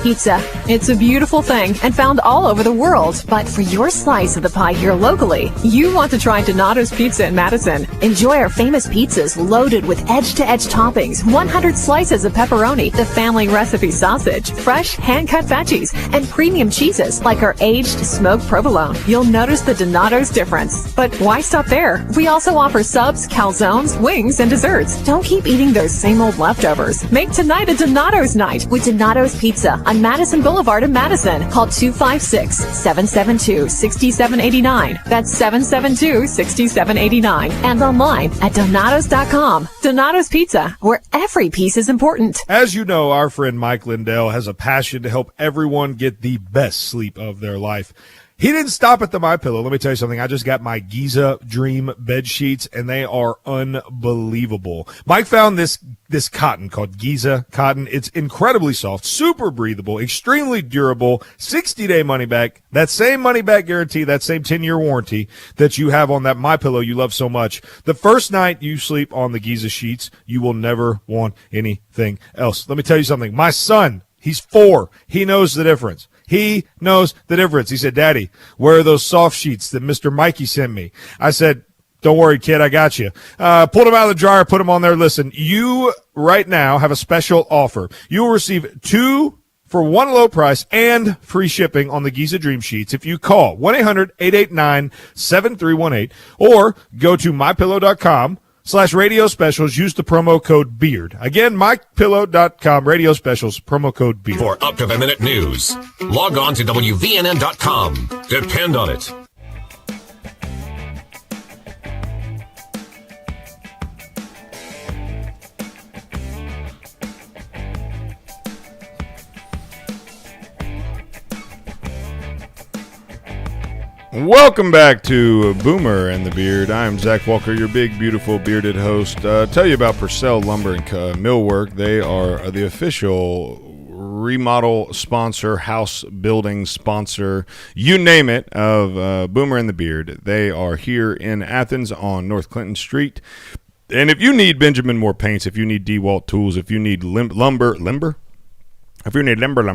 Pizza. It's a beautiful thing and found all over the world. But for your slice of the pie here locally, you want to try Donato's Pizza in Madison. Enjoy our famous pizzas loaded with edge-to-edge toppings, 100 slices of pepperoni, the family recipe sausage, fresh hand-cut veggies, and premium cheeses like our aged smoked provolone. You'll notice the Donato's difference. But why stop there? We also offer subs, calzones, wings, and desserts. Don't keep eating those same old leftovers. Make tonight a Donato's night with Donato's Pizza on Madison Boulevard in Madison. Call 256-772-6789. That's 772-6789. And online at Donatos.com. Donato's Pizza, where every piece is important. As you know, our friend Mike Lindell has a passion to help everyone get the best sleep of their life. He didn't stop at the MyPillow. Let me tell you something. I just got my Giza Dream bed sheets, and they are unbelievable. Mike found this cotton called Giza cotton. It's incredibly soft, super breathable, extremely durable, 60-day money back. That same money back guarantee, that same 10-year warranty that you have on that MyPillow you love so much. The first night you sleep on the Giza sheets, you will never want anything else. Let me tell you something. My son, he's 4. He knows the difference. He knows the difference. He said, Daddy, where are those soft sheets that Mr. Mikey sent me? I said, don't worry, kid, I got you. Pulled them out of the dryer, put them on there. Listen, you right now have a special offer. You will receive 2 for one low price and free shipping on the Giza Dream Sheets if you call 1-800-889-7318 or go to mypillow.com/radio specials. Use the promo code BEARD. Again, mypillow.com, radio specials, promo code BEARD. For up-to-the-minute news, log on to WVNN.com. Depend on it. Welcome back to Boomer and the Beard. I am Zach Walker, your big, beautiful, bearded host. Tell you about Purcell Lumber and Millwork. They are the official remodel sponsor, house building sponsor, you name it, of Boomer and the Beard. They are here in Athens on North Clinton Street. And if you need Benjamin Moore paints, if you need DeWalt tools, if you need lumber, if you need lumber,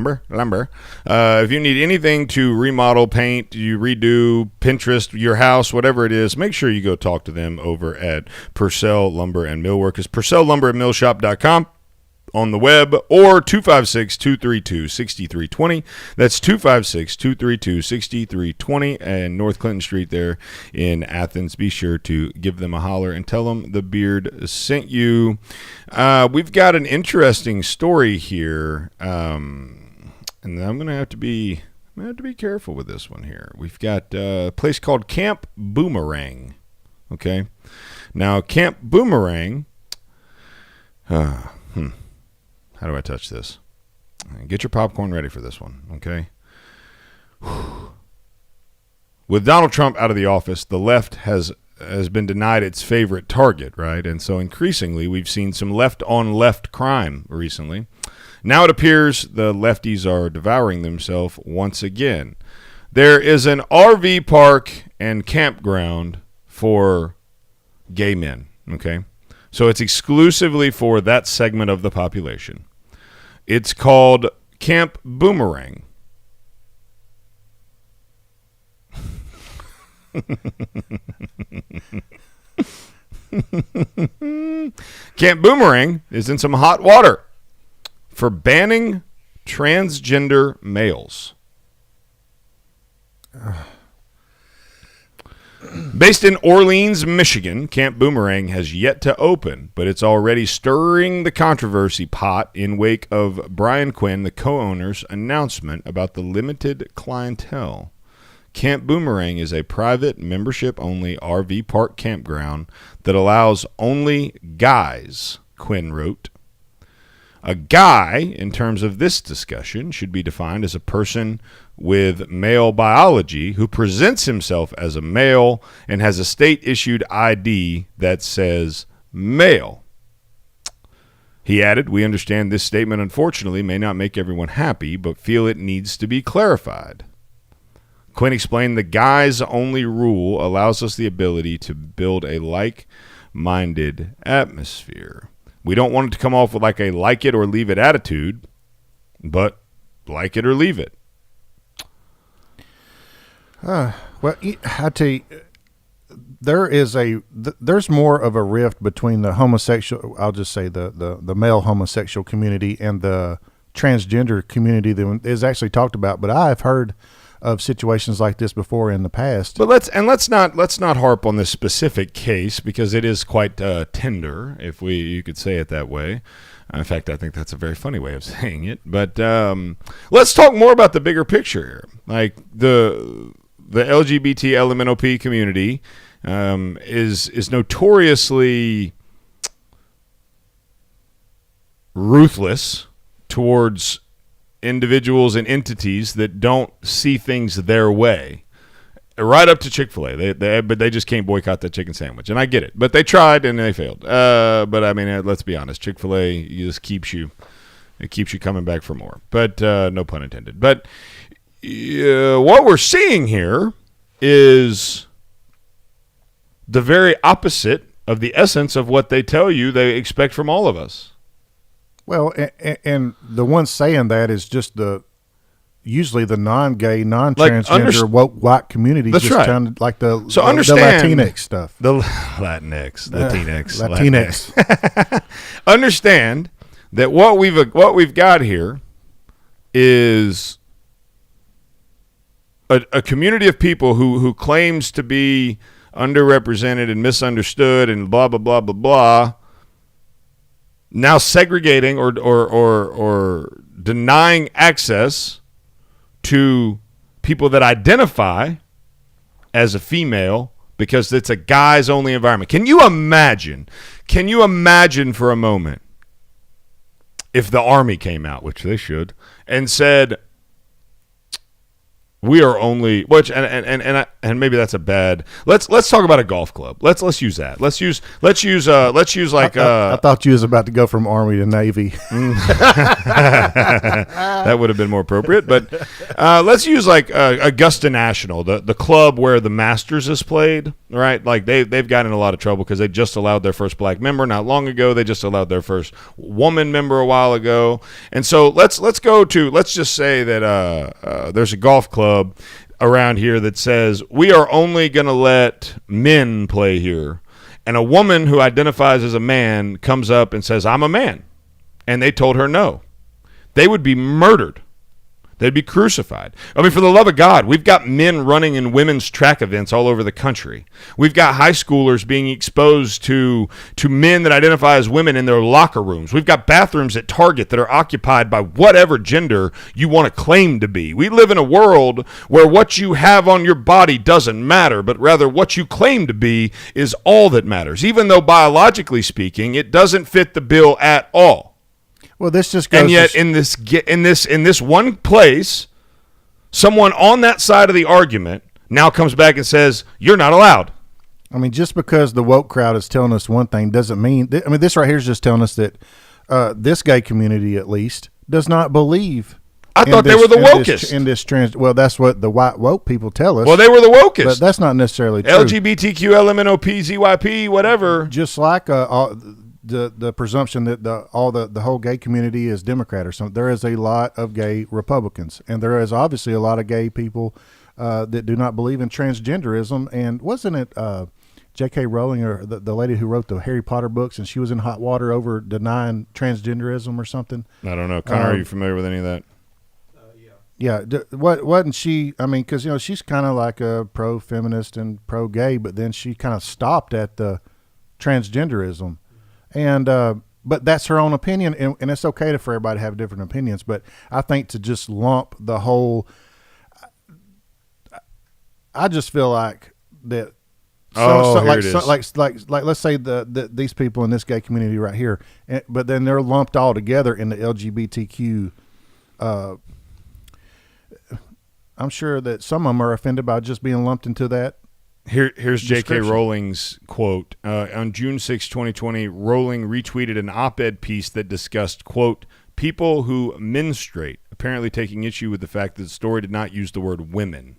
if you need anything to remodel, paint, you redo, Pinterest, your house, whatever it is, make sure you go talk to them over at Purcell Lumber and Millwork. It's PurcellLumberandMillshop.com on the web, or 256-232-6320. That's 256-232-6320 and North Clinton Street there in Athens. Be sure to give them a holler and tell them the Beard sent you. We've got an interesting story here, and I'm going to have to be careful with this one here. We've got a place called Camp Boomerang. Okay, now Camp Boomerang. How do I touch this? Get your popcorn ready for this one, okay? With Donald Trump out of the office, the left has been denied its favorite target, right? And so increasingly, we've seen some left-on-left crime recently. Now it appears the lefties are devouring themselves once again. There is an RV park and campground for gay men, okay? So it's exclusively for that segment of the population. It's called Camp Boomerang. Camp Boomerang is in some hot water for banning transgender males. Based in Orleans, Michigan, Camp Boomerang has yet to open, but it's already stirring the controversy pot in wake of Brian Quinn, the co-owner's announcement about the limited clientele. Camp Boomerang is a private, membership-only RV park campground that allows only guys, Quinn wrote. A guy, in terms of this discussion, should be defined as a person with male biology who presents himself as a male and has a state-issued ID that says male. He added, "We understand this statement, unfortunately, may not make everyone happy, but feel it needs to be clarified." Quinn explained the guys-only rule allows us the ability to build a like-minded atmosphere. We don't want it to come off with like a like it or leave it attitude, but like it or leave it. Well, I tell you, there's more of a rift between the homosexual, I'll just say the male homosexual community and the transgender community than is actually talked about. But I've heard of situations like this before in the past. But let's not harp on this specific case because it is quite tender, if you could say it that way. In fact, I think that's a very funny way of saying it. But let's talk more about the bigger picture here. Like the LGBT LMNOP community is notoriously ruthless towards individuals and entities that don't see things their way. Right up to Chick-fil-A, but they just can't boycott that chicken sandwich, and I get it. But they tried and they failed. But I mean, let's be honest, Chick-fil-A just keeps you coming back for more. But no pun intended. But what we're seeing here is the very opposite of the essence of what they tell you they expect from all of us. Well, and the one saying that is just usually the non-gay, non-transgender, woke white community. That's just right. Kind of like the understand Latinx stuff. The Latinx. Understand that what we've got here is a community of people who claims to be underrepresented and misunderstood and blah blah blah blah blah. Now segregating or denying access to people that identify as a female because it's a guys-only environment. Can you imagine for a moment if the Army came out, which they should, and said, we are only and maybe that's a bad. Let's talk about a golf club. Let's use that. Let's use like. I thought you was about to go from Army to Navy. That would have been more appropriate. But let's use like Augusta National, the club where the Masters is played. Right, like they've gotten in a lot of trouble because they just allowed their first black member not long ago. They just allowed their first woman member a while ago. And so let's just say that there's a golf club around here that says we are only going to let men play here, and a woman who identifies as a man comes up and says, I'm a man, and they told her no, they would be murdered. They'd be crucified. I mean, for the love of God, we've got men running in women's track events all over the country. We've got high schoolers being exposed to men that identify as women in their locker rooms. We've got bathrooms at Target that are occupied by whatever gender you want to claim to be. We live in a world where what you have on your body doesn't matter, but rather what you claim to be is all that matters, even though biologically speaking, it doesn't fit the bill at all. Well, this just goes. And yet, in this one place, someone on that side of the argument now comes back and says, "You're not allowed." I mean, just because the woke crowd is telling us one thing doesn't mean. I mean, this right here is just telling us that this gay community, at least, does not believe. I thought they were the wokest. In this trans. Well, that's what the white woke people tell us. Well, they were the wokest. But that's not necessarily true. LGBTQ, LMNOP, ZYP, whatever. Just like the presumption that the whole gay community is Democrat or something. There is a lot of gay Republicans, and there is obviously a lot of gay people that do not believe in transgenderism. And wasn't it J.K. Rowling, or the lady who wrote the Harry Potter books, and she was in hot water over denying transgenderism or something? I don't know. Connor, are you familiar with any of that? Yeah, wasn't she? I mean, because she's kind of like a pro-feminist and pro-gay, but then she kind of stopped at the transgenderism, and but that's her own opinion, and it's okay for everybody to have different opinions. But I think to just lump the whole, I just feel like that. Like let's say these people in this gay community right here, but then they're lumped all together in the LGBTQ. I'm sure that some of them are offended by just being lumped into that. Here's J.K. Rowling's quote. On June 6, 2020, Rowling retweeted an op-ed piece that discussed, quote, people who menstruate, apparently taking issue with the fact that the story did not use the word women.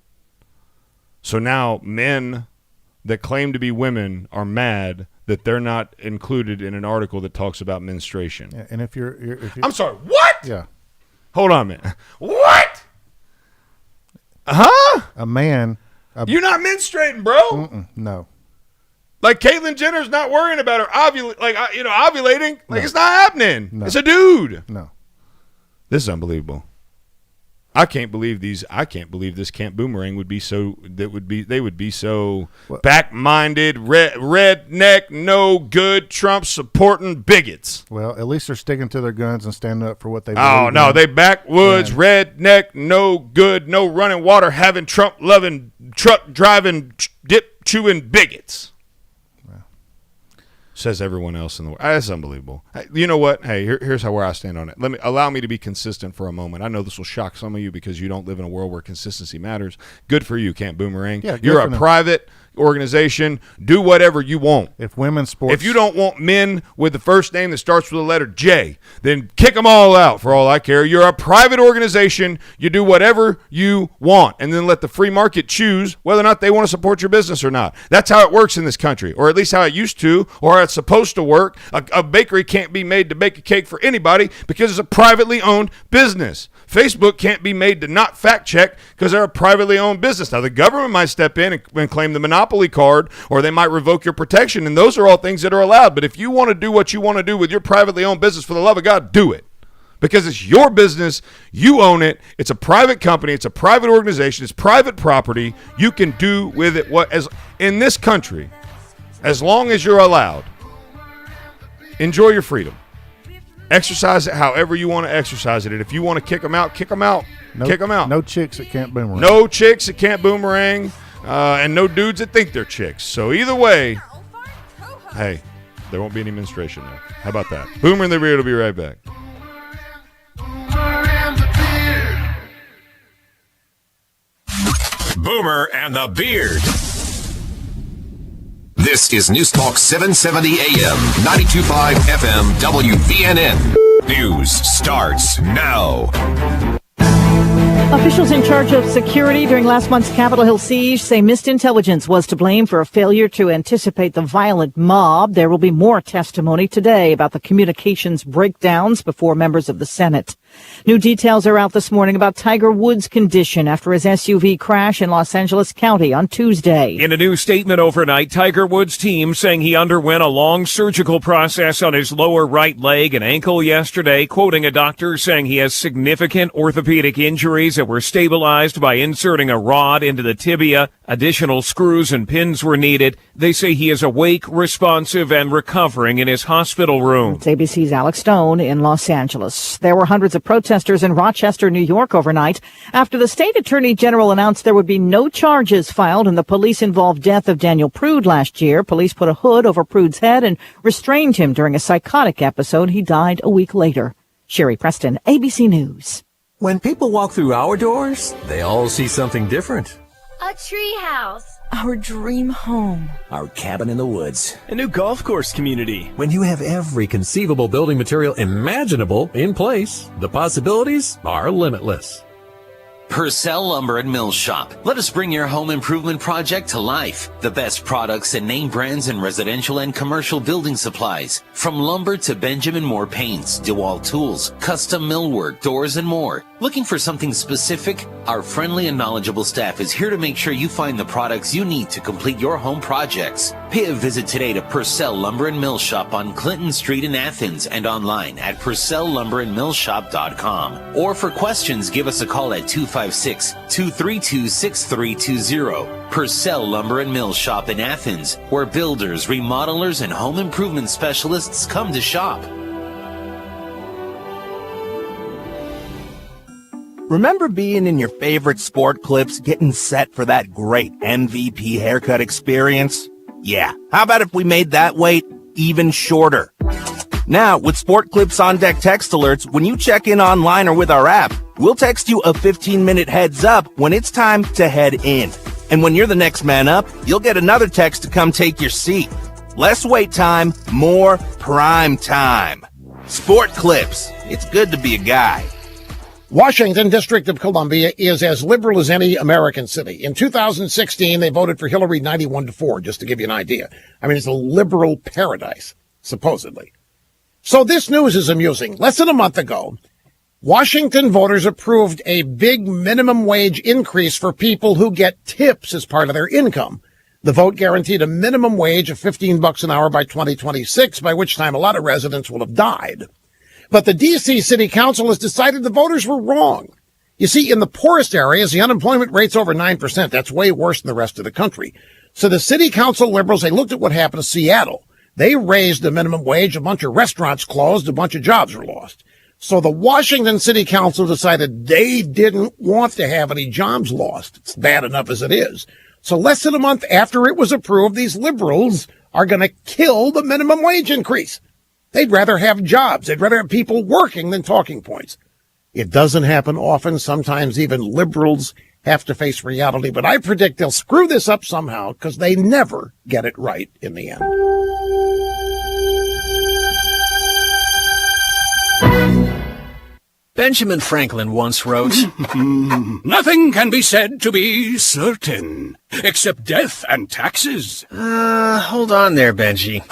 So now men that claim to be women are mad that they're not included in an article that talks about menstruation. Yeah, and if you're I'm sorry, what? Yeah. Hold on a minute. What? Huh? A man. You're not menstruating, bro. No. Like Caitlyn Jenner's not worrying about her ovulating. Like it's not happening. No. It's a dude. No. This is unbelievable. I can't believe this Camp Boomerang would be so. They would be so back-minded, redneck, no good, Trump supporting bigots. Well, at least they're sticking to their guns and standing up for what they. Oh no, they backwoods, redneck, no good, no running water, having Trump loving, truck driving, dip chewing bigots. Says everyone else in the world. That's unbelievable. You know what? Hey, here's where I stand on it. Allow me to be consistent for a moment. I know this will shock some of you because you don't live in a world where consistency matters. Good for you, Camp Boomerang. Yeah, you're a private organization. Do whatever you want. If women's sports, if you don't want men with the first name that starts with the letter J, then kick them all out. For all I care, you're a private organization. You do whatever you want, and then let the free market choose whether or not they want to support your business or not. That's how it works in this country, or at least how it used to, or how it's supposed to work. A bakery can't be made to bake a cake for anybody because it's a privately owned business. Facebook can't be made to not fact check because they're a privately owned business. Now, the government might step in and claim the monopoly card, or they might revoke your protection, and those are all things that are allowed. But if you want to do what you want to do with your privately owned business, for the love of God, do it. Because it's your business. You own it. It's a private company. It's a private organization. It's private property. You can do with it as in this country, as long as you're allowed. Enjoy your freedom. Exercise it however you want to exercise it. And if you want to kick them out, kick them out. Kick them out. No chicks at Camp Boomerang. No chicks at Camp Boomerang, and no dudes that think they're chicks. So either way, hey, there won't be any menstruation there. How about that? Boomer and the Beard will be right back. Boomer and the Beard. This is News Talk 770 AM, 92.5 FM, WVNN. News starts now. Officials in charge of security during last month's Capitol Hill siege say missed intelligence was to blame for a failure to anticipate the violent mob. There will be more testimony today about the communications breakdowns before members of the Senate. New details are out this morning about Tiger Woods' condition after his SUV crash in Los Angeles County on Tuesday. In a new statement overnight, Tiger Woods' team saying he underwent a long surgical process on his lower right leg and ankle yesterday, quoting a doctor saying he has significant orthopedic injuries that were stabilized by inserting a rod into the tibia. Additional screws and pins were needed. They say he is awake, responsive, and recovering in his hospital room. It's ABC's Alex Stone in Los Angeles. There were hundreds of protesters in Rochester, New York overnight after the state attorney general announced there would be no charges filed in the police-involved death of Daniel Prude last year. Police put a hood over Prude's head and restrained him during a psychotic episode. He died a week later. Sherry Preston, ABC News. When people walk through our doors, they all see something different. A tree house. Our dream home. Our cabin in the woods. A new golf course community. When you have every conceivable building material imaginable in place, the possibilities are limitless. Purcell Lumber and Mill Shop. Let us bring your home improvement project to life. The best products and name brands in residential and commercial building supplies. From lumber to Benjamin Moore paints, DeWalt tools, custom millwork, doors, and more. Looking for something specific? Our friendly and knowledgeable staff is here to make sure you find the products you need to complete your home projects. Pay a visit today to Purcell Lumber and Mill Shop on Clinton Street in Athens and online at PurcellLumberandMillShop.com. Or for questions, give us a call at 256-232-6320. Purcell Lumber and Mill Shop in Athens, where builders, remodelers, and home improvement specialists come to shop. Remember being in your favorite sport clips, getting set for that great MVP haircut experience? Yeah, how about if we made that wait even shorter? Now, with Sport Clips On Deck text alerts, when you check in online or with our app, we'll text you a 15-minute heads up when it's time to head in. And when you're the next man up, you'll get another text to come take your seat. Less wait time, more prime time. Sport Clips. It's good to be a guy. Washington, District of Columbia, is as liberal as any American city. In 2016, they voted for Hillary 91-4, just to give you an idea. I mean, it's a liberal paradise, supposedly. So this news is amusing. Less than a month ago, Washington voters approved a big minimum wage increase for people who get tips as part of their income. The vote guaranteed a minimum wage of $15 an hour by 2026, by which time a lot of residents will have died. But the D.C. City Council has decided the voters were wrong. You see, in the poorest areas, the unemployment rate's over 9%. That's way worse than the rest of the country. So the City Council liberals, they looked at what happened to Seattle. They raised the minimum wage, a bunch of restaurants closed, a bunch of jobs were lost. So the Washington City Council decided they didn't want to have any jobs lost. It's bad enough as it is. So less than a month after it was approved, these liberals are going to kill the minimum wage increase. They'd rather have jobs. They'd rather have people working than talking points. It doesn't happen often. Sometimes even liberals have to face reality. But I predict they'll screw this up somehow because they never get it right in the end. Benjamin Franklin once wrote, Nothing can be said to be certain, except death and taxes. Hold on there, Benji.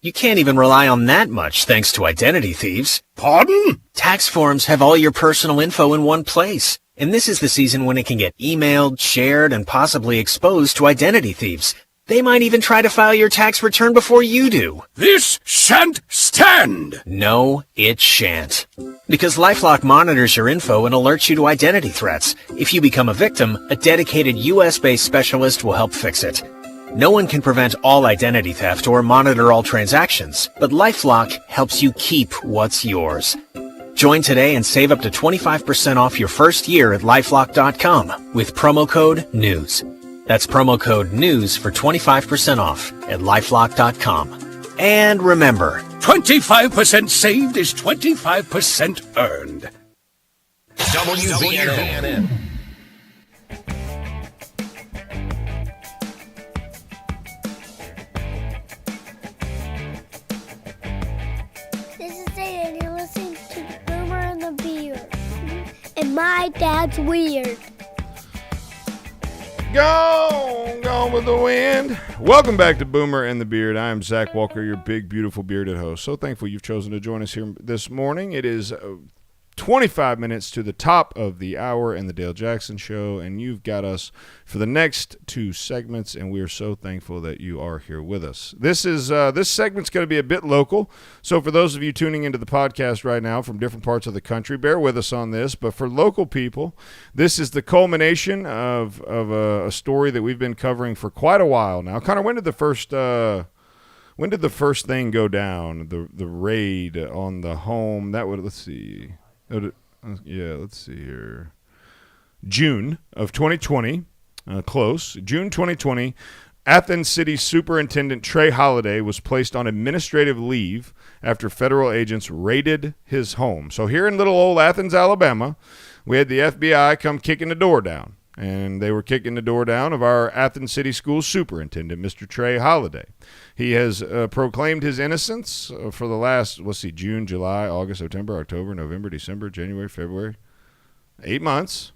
You can't even rely on that much thanks to identity thieves. Pardon? Tax forms have all your personal info in one place. And this is the season when it can get emailed, shared, and possibly exposed to identity thieves. They might even try to file your tax return before you do. This shan't stand! No, it shan't. Because LifeLock monitors your info and alerts you to identity threats. If you become a victim, a dedicated U.S.-based specialist will help fix it. No one can prevent all identity theft or monitor all transactions, but LifeLock helps you keep what's yours. Join today and save up to 25% off your first year at LifeLock.com with promo code NEWS. That's promo code NEWS for 25% off at LifeLock.com. And remember, 25% saved is 25% earned. WVNN. This is Zane, and you're listening to Boomer and the Beard. And my dad's weird. Gone with the wind. Welcome back to Boomer and the Beard. I am Zach Walker, your big, beautiful bearded host. So thankful you've chosen to join us here this morning. It is 25 minutes to the top of the hour in the Dale Jackson Show, and you've got us for the next two segments, and we are so thankful that you are here with us. This segment's going to be a bit local, so for those of you tuning into the podcast right now from different parts of the country, bear with us on this. But for local people, this is the culmination of a story that we've been covering for quite a while now. Connor, when did the first thing go down? The raid on the home? Let's see here. June of 2020, June 2020, Athens City Superintendent Trey Holliday was placed on administrative leave after federal agents raided his home. So here in little old Athens, Alabama, we had the FBI come kicking the door down. and they were kicking the door down of our Athens City Schools superintendent, Mr. Trey Holliday. He has proclaimed his innocence for the last, June, July, August, September, October, November, December, January, February, 8 months.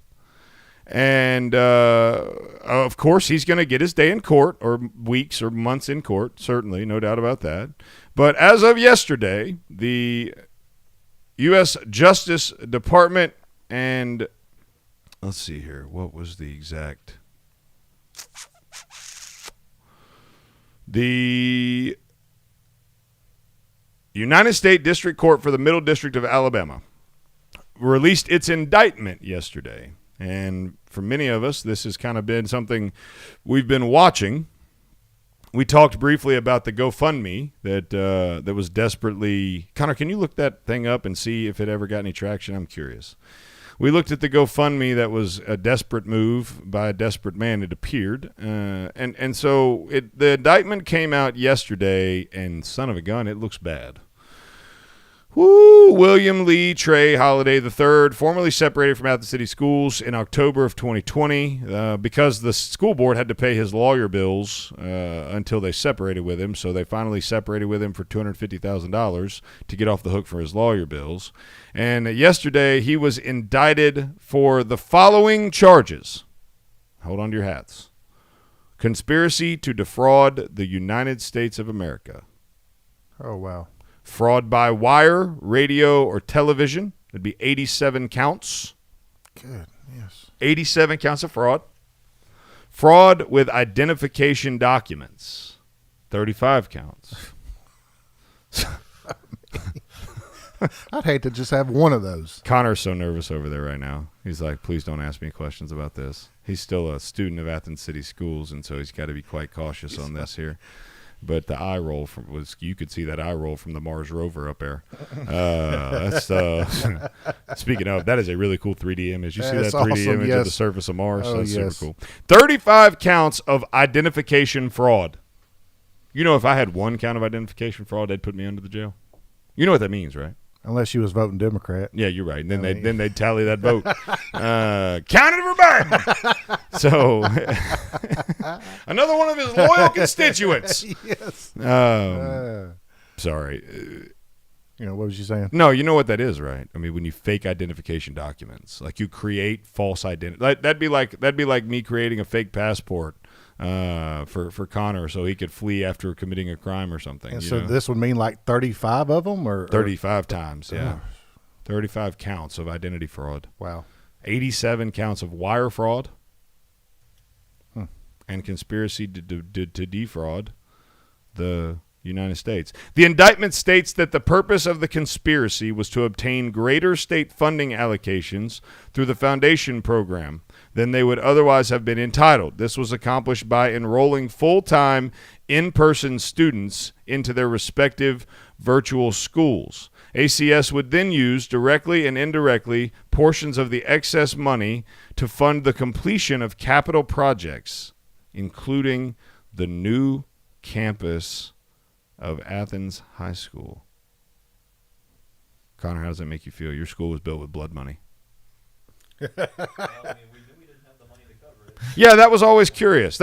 And, of course, he's going to get his day in court, or weeks or months in court, certainly, no doubt about that. But as of yesterday, the U.S. Justice Department and, let's see here, what was the exact? The United States District Court for the Middle District of Alabama released its indictment yesterday. And for many of us, this has kind of been something we've been watching. We talked briefly about the GoFundMe that was desperately... Connor, can you look that thing up and see if it ever got any traction? I'm curious. We looked at the GoFundMe that was a desperate move by a desperate man, it appeared. And so the indictment came out yesterday, and son of a gun, it looks bad. Woo! William Lee Trey Holliday III, formerly separated from Athens City Schools in October of 2020 because the school board had to pay his lawyer bills until they separated with him. So they finally separated with him for $250,000 to get off the hook for his lawyer bills. And yesterday he was indicted for the following charges. Hold on to your hats. Conspiracy to defraud the United States of America. Oh, wow. Fraud by wire, radio, or television. That'd be 87 counts. Good, yes. 87 counts of fraud. Fraud with identification documents. 35 counts. I'd hate to just have one of those. Connor's so nervous over there right now. He's like, please don't ask me questions about this. He's still a student of Athens City Schools, and so he's got to be quite cautious on this here. But the eye roll you could see that eye roll from the Mars rover up there. Speaking of, that is a really cool 3D image. You see that 3D awesome, image yes. of the surface of Mars? Oh, That's yes. super cool. 35 counts of identification fraud. You know, if I had one count of identification fraud, they'd put me under the jail. You know what that means, right? Unless you was voting Democrat. Yeah, you're right. And then they'd tally that vote. Counted for Biden. So another one of his loyal constituents. Yes. Sorry. What was you saying? No, you know what that is, right? I mean, when you fake identification documents, like you create false identity. That'd be like me creating a fake passport for Connor so he could flee after committing a crime or something. And so this would mean like 35 of them? or 35 times, yeah. 35 counts of identity fraud. Wow. 87 counts of wire fraud and conspiracy to defraud the United States. The indictment states that the purpose of the conspiracy was to obtain greater state funding allocations through the foundation program than they would otherwise have been entitled. This was accomplished by enrolling full-time, in-person students into their respective virtual schools. ACS would then use, directly and indirectly, portions of the excess money to fund the completion of capital projects, including the new campus of Athens High School. Connor, how does that make you feel? Your school was built with blood money. Yeah, that was always curious.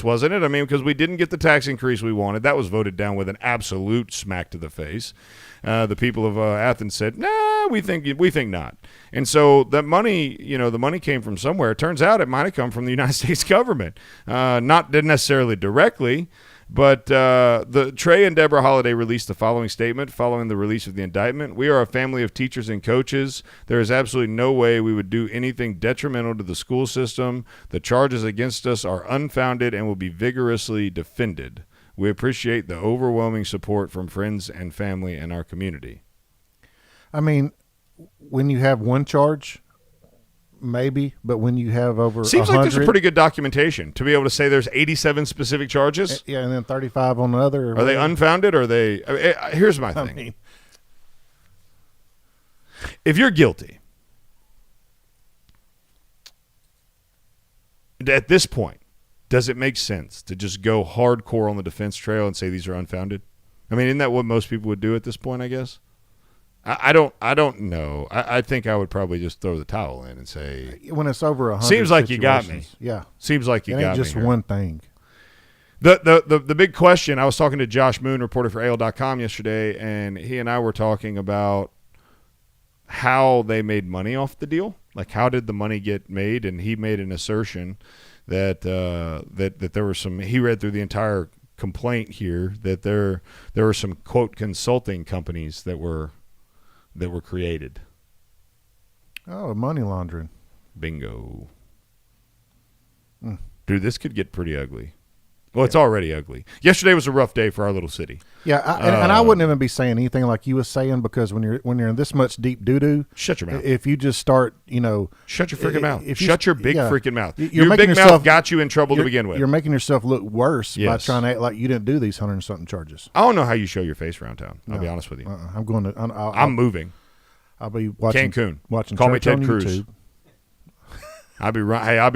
Wasn't it? I mean, because we didn't get the tax increase we wanted. That was voted down with an absolute smack to the face. The people of Athens said, "Nah, we think not." And so that money, the money came from somewhere. It turns out it might have come from the United States government, not necessarily directly. But the Trey and Deborah Holliday released the following statement following the release of the indictment. We are a family of teachers and coaches. There is absolutely no way we would do anything detrimental to the school system. The charges against us are unfounded and will be vigorously defended. We appreciate the overwhelming support from friends and family in our community. I mean, when you have one charge, maybe, but when you have over seems 100, like there's a pretty good documentation to be able to say there's 87 specific charges. Yeah, and then 35 on the other. Are they unfounded? Or are they? Here's my thing. If you're guilty, at this point, does it make sense to just go hardcore on the defense trail and say these are unfounded? I mean, isn't that what most people would do at this point, I guess? I don't know. I think I would probably just throw the towel in and say, when it's over 100 seems like you got me. Yeah. Seems like you got me. It ain't just here. one thing. The big question, I was talking to Josh Moon, reporter for AL.com yesterday, and he and I were talking about how they made money off the deal. Like, how did the money get made? And he made an assertion that that there were some – he read through the entire complaint here that there were some, quote, consulting companies that were created. Oh, money laundering. Bingo. Dude, this could get pretty ugly. Well, it's already ugly. Yesterday was a rough day for our little city. Yeah, and I wouldn't even be saying anything like you was saying, because when you're in this much deep doo-doo, shut your mouth. If you just start, shut your freaking mouth. Shut your big freaking mouth. Your big mouth got you in trouble to begin with. You're making yourself look worse by trying to act like you didn't do these 100 and something charges. I don't know how you show your face around town. I'll be honest with you. I'm going to. I'm moving. I'll be watching Cancun. Watching Call me Church Ted on Cruz. YouTube. I'll be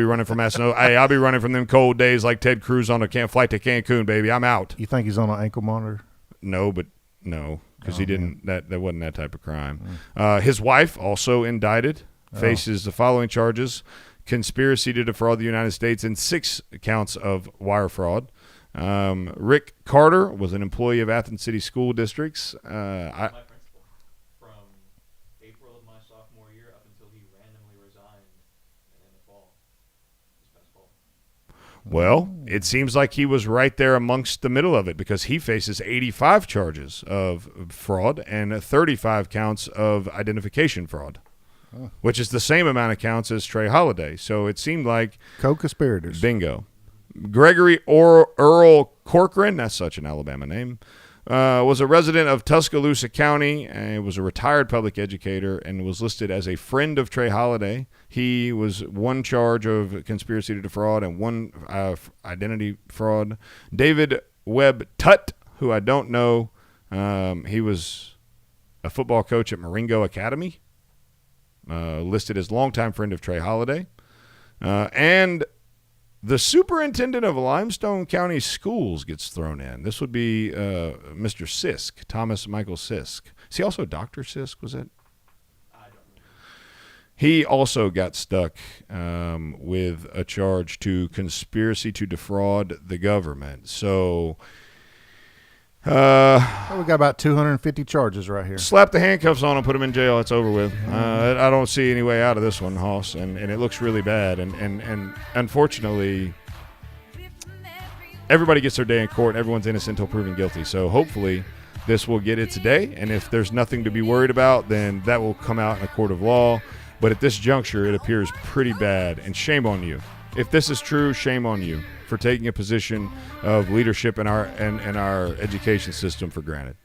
running from SNO. Hey, I'll be running from them cold days like Ted Cruz on a flight to Cancun, baby. I'm out. You think he's on an ankle monitor? No, because he didn't. That wasn't that type of crime. His wife, also indicted, faces the following charges: conspiracy to defraud the United States and 6 counts of wire fraud. Rick Carter was an employee of Athens City School Districts. My principal from April of my sophomore year up until he randomly resigned in the fall. This past fall. Well, it seems like he was right there amongst the middle of it, because he faces 85 charges of fraud and 35 counts of identification fraud, which is the same amount of counts as Trey Holiday. So it seemed like co-conspirators. Bingo. Gregory Earl Corcoran, that's such an Alabama name, was a resident of Tuscaloosa County and was a retired public educator and was listed as a friend of Trey Holiday. He was one charge of conspiracy to defraud and one identity fraud. David Webb Tutt, who I don't know, he was a football coach at Marengo Academy, listed as longtime friend of Trey Holiday. And the superintendent of Limestone County Schools gets thrown in. This would be Mr. Sisk, Thomas Michael Sisk. Is he also Dr. Sisk? Was it? I don't know. He also got stuck with a charge to conspiracy to defraud the government. So we got about 250 charges right here. Slap the handcuffs on him, put him in jail. It's over with. I don't see any way out of this one, Hoss, and it looks really bad. And unfortunately, everybody gets their day in court, and everyone's innocent until proven guilty. So hopefully this will get its day, and if there's nothing to be worried about, then that will come out in a court of law. But at this juncture, it appears pretty bad, and shame on you. If this is true, shame on you for taking a position of leadership in our education system for granted.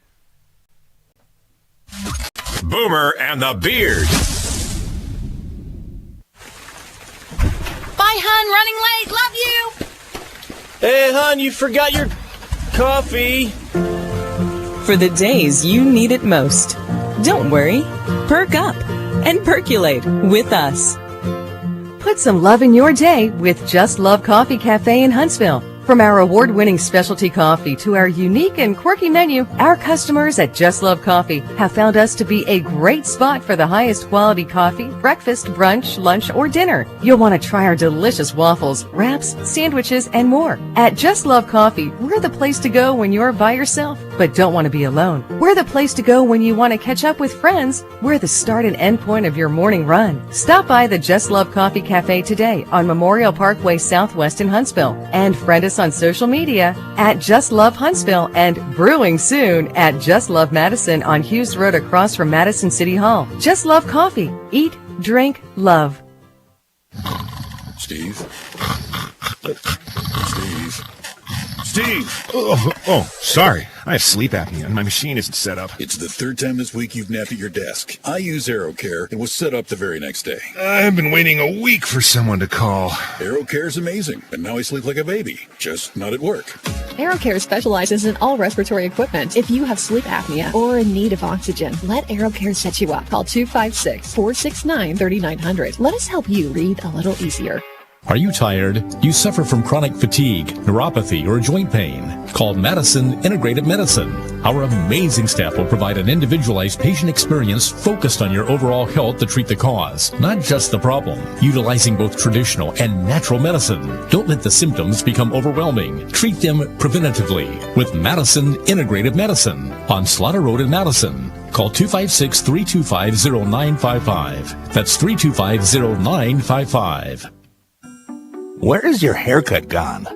Boomer and the Beard. Bye, hon. Running late. Love you. Hey, hon, you forgot your coffee. For the days you need it most. Don't worry. Perk up and percolate with us. Put some love in your day with Just Love Coffee Cafe in Huntsville. From our award-winning specialty coffee to our unique and quirky menu, our customers at Just Love Coffee have found us to be a great spot for the highest quality coffee, breakfast, brunch, lunch, or dinner. You'll want to try our delicious waffles, wraps, sandwiches, and more. At Just Love Coffee, we're the place to go when you're by yourself, but don't want to be alone. We're the place to go when you want to catch up with friends. We're the start and end point of your morning run. Stop by the Just Love Coffee Cafe today on Memorial Parkway Southwest in Huntsville, and friend us on social media at Just Love Huntsville and brewing soon at Just Love Madison on Hughes Road across from Madison City Hall. Just Love Coffee. Eat, drink, love. Steve? Steve! Oh, sorry. I have sleep apnea and my machine isn't set up. It's the 3rd time this week you've napped at your desk. I use AeroCare and was set up the very next day. I've been waiting a week for someone to call. AeroCare is amazing, and now I sleep like a baby, just not at work. AeroCare specializes in all respiratory equipment. If you have sleep apnea or in need of oxygen, let AeroCare set you up. Call 256-469-3900. Let us help you breathe a little easier. Are you tired? You suffer from chronic fatigue, neuropathy, or joint pain? Call Madison Integrative Medicine. Our amazing staff will provide an individualized patient experience focused on your overall health to treat the cause, not just the problem. Utilizing both traditional and natural medicine. Don't let the symptoms become overwhelming. Treat them preventatively with Madison Integrative Medicine on Slaughter Road in Madison. Call 256-325-0955. That's 325-0955. Where is your haircut gone?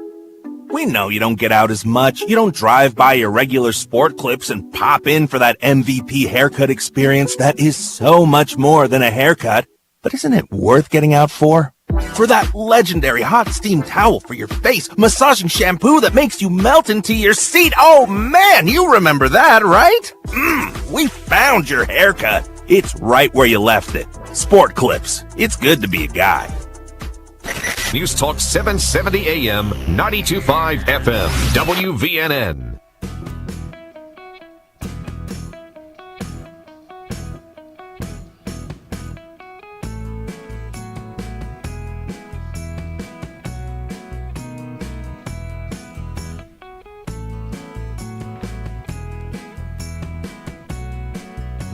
We know you don't get out as much. You don't drive by your regular sport clips and pop in for that MVP haircut experience that is so much more than a haircut. But isn't it worth getting out for? For that legendary hot steam towel for your face, massaging shampoo that makes you melt into your seat. Oh man, you remember that, right? We found your haircut. It's right where you left it. Sport clips. It's good to be a guy. News Talk 770 AM, 92.5 FM, WVNN.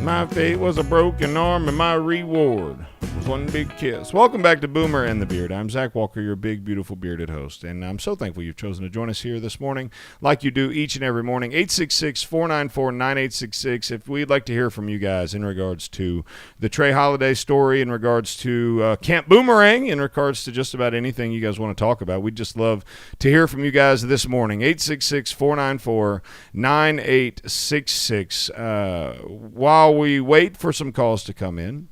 My fate was a broken arm and my reward was one big kiss. Welcome back to Boomer and the Beard. I'm Zach Walker, your big, beautiful bearded host, and I'm so thankful you've chosen to join us here this morning like you do each and every morning. 866-494-9866 if we'd like to hear from you guys in regards to the Trey Holiday story, in regards to Camp Boomerang, in regards to just about anything you guys want to talk about. We'd just love to hear from you guys this morning. 866-494-9866. While we wait for some calls to come in,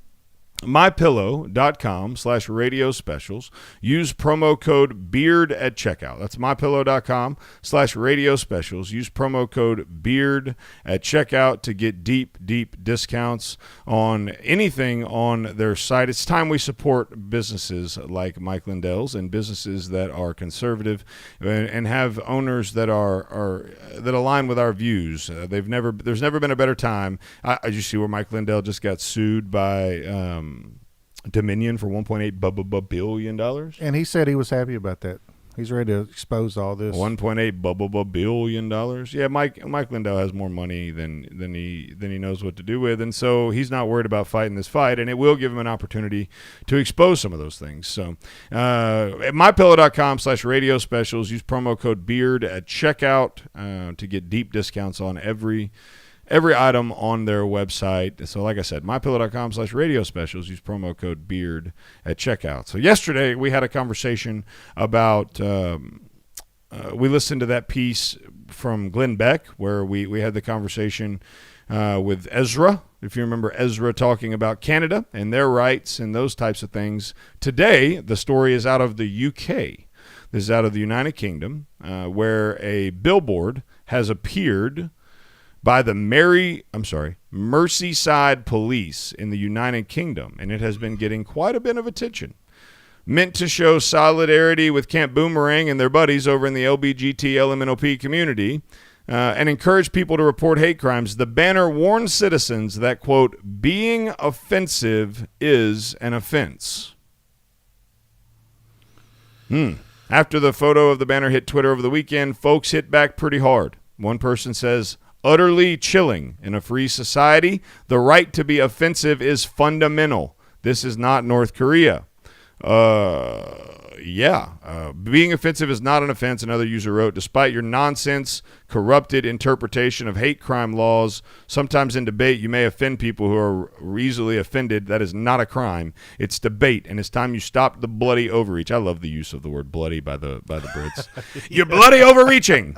mypillow.com/radio specials. Use promo code BEARD at checkout. That's mypillow.com/radio specials. Use promo code BEARD at checkout to get deep, deep discounts on anything on their site. It's time we support businesses like Mike Lindell's and businesses that are conservative and have owners that are that align with our views. There's never been a better time. I just see where Mike Lindell just got sued by Dominion for $1.8 billion. And he said he was happy about that. He's ready to expose all this. $1.8 billion. Yeah, Mike Lindell has more money than he knows what to do with, and so he's not worried about fighting this fight, and it will give him an opportunity to expose some of those things. So at mypillow.com/radio specials, use promo code BEARD at checkout to get deep discounts on every item on their website. So like I said, mypillow.com/radio specials, use promo code BEARD at checkout. So yesterday we had a conversation about, we listened to that piece from Glenn Beck where we had the conversation with Ezra. If you remember Ezra talking about Canada and their rights and those types of things. Today, the story is out of the UK. This is out of the United Kingdom, where a billboard has appeared by the Merseyside Police in the United Kingdom, and it has been getting quite a bit of attention. Meant to show solidarity with Camp Boomerang and their buddies over in the LBGT LMNOP community and encourage people to report hate crimes, the banner warns citizens that, quote, being offensive is an offense. After the photo of the banner hit Twitter over the weekend, folks hit back pretty hard. One person says, utterly chilling. In a free society, the right to be offensive is fundamental. This is not North Korea. Being offensive is not an offense, another user wrote. Despite your nonsense, corrupted interpretation of hate crime laws, sometimes in debate you may offend people who are easily offended. That is not a crime. It's debate, and it's time you stop the bloody overreach. I love the use of the word bloody by the Brits. You're bloody overreaching.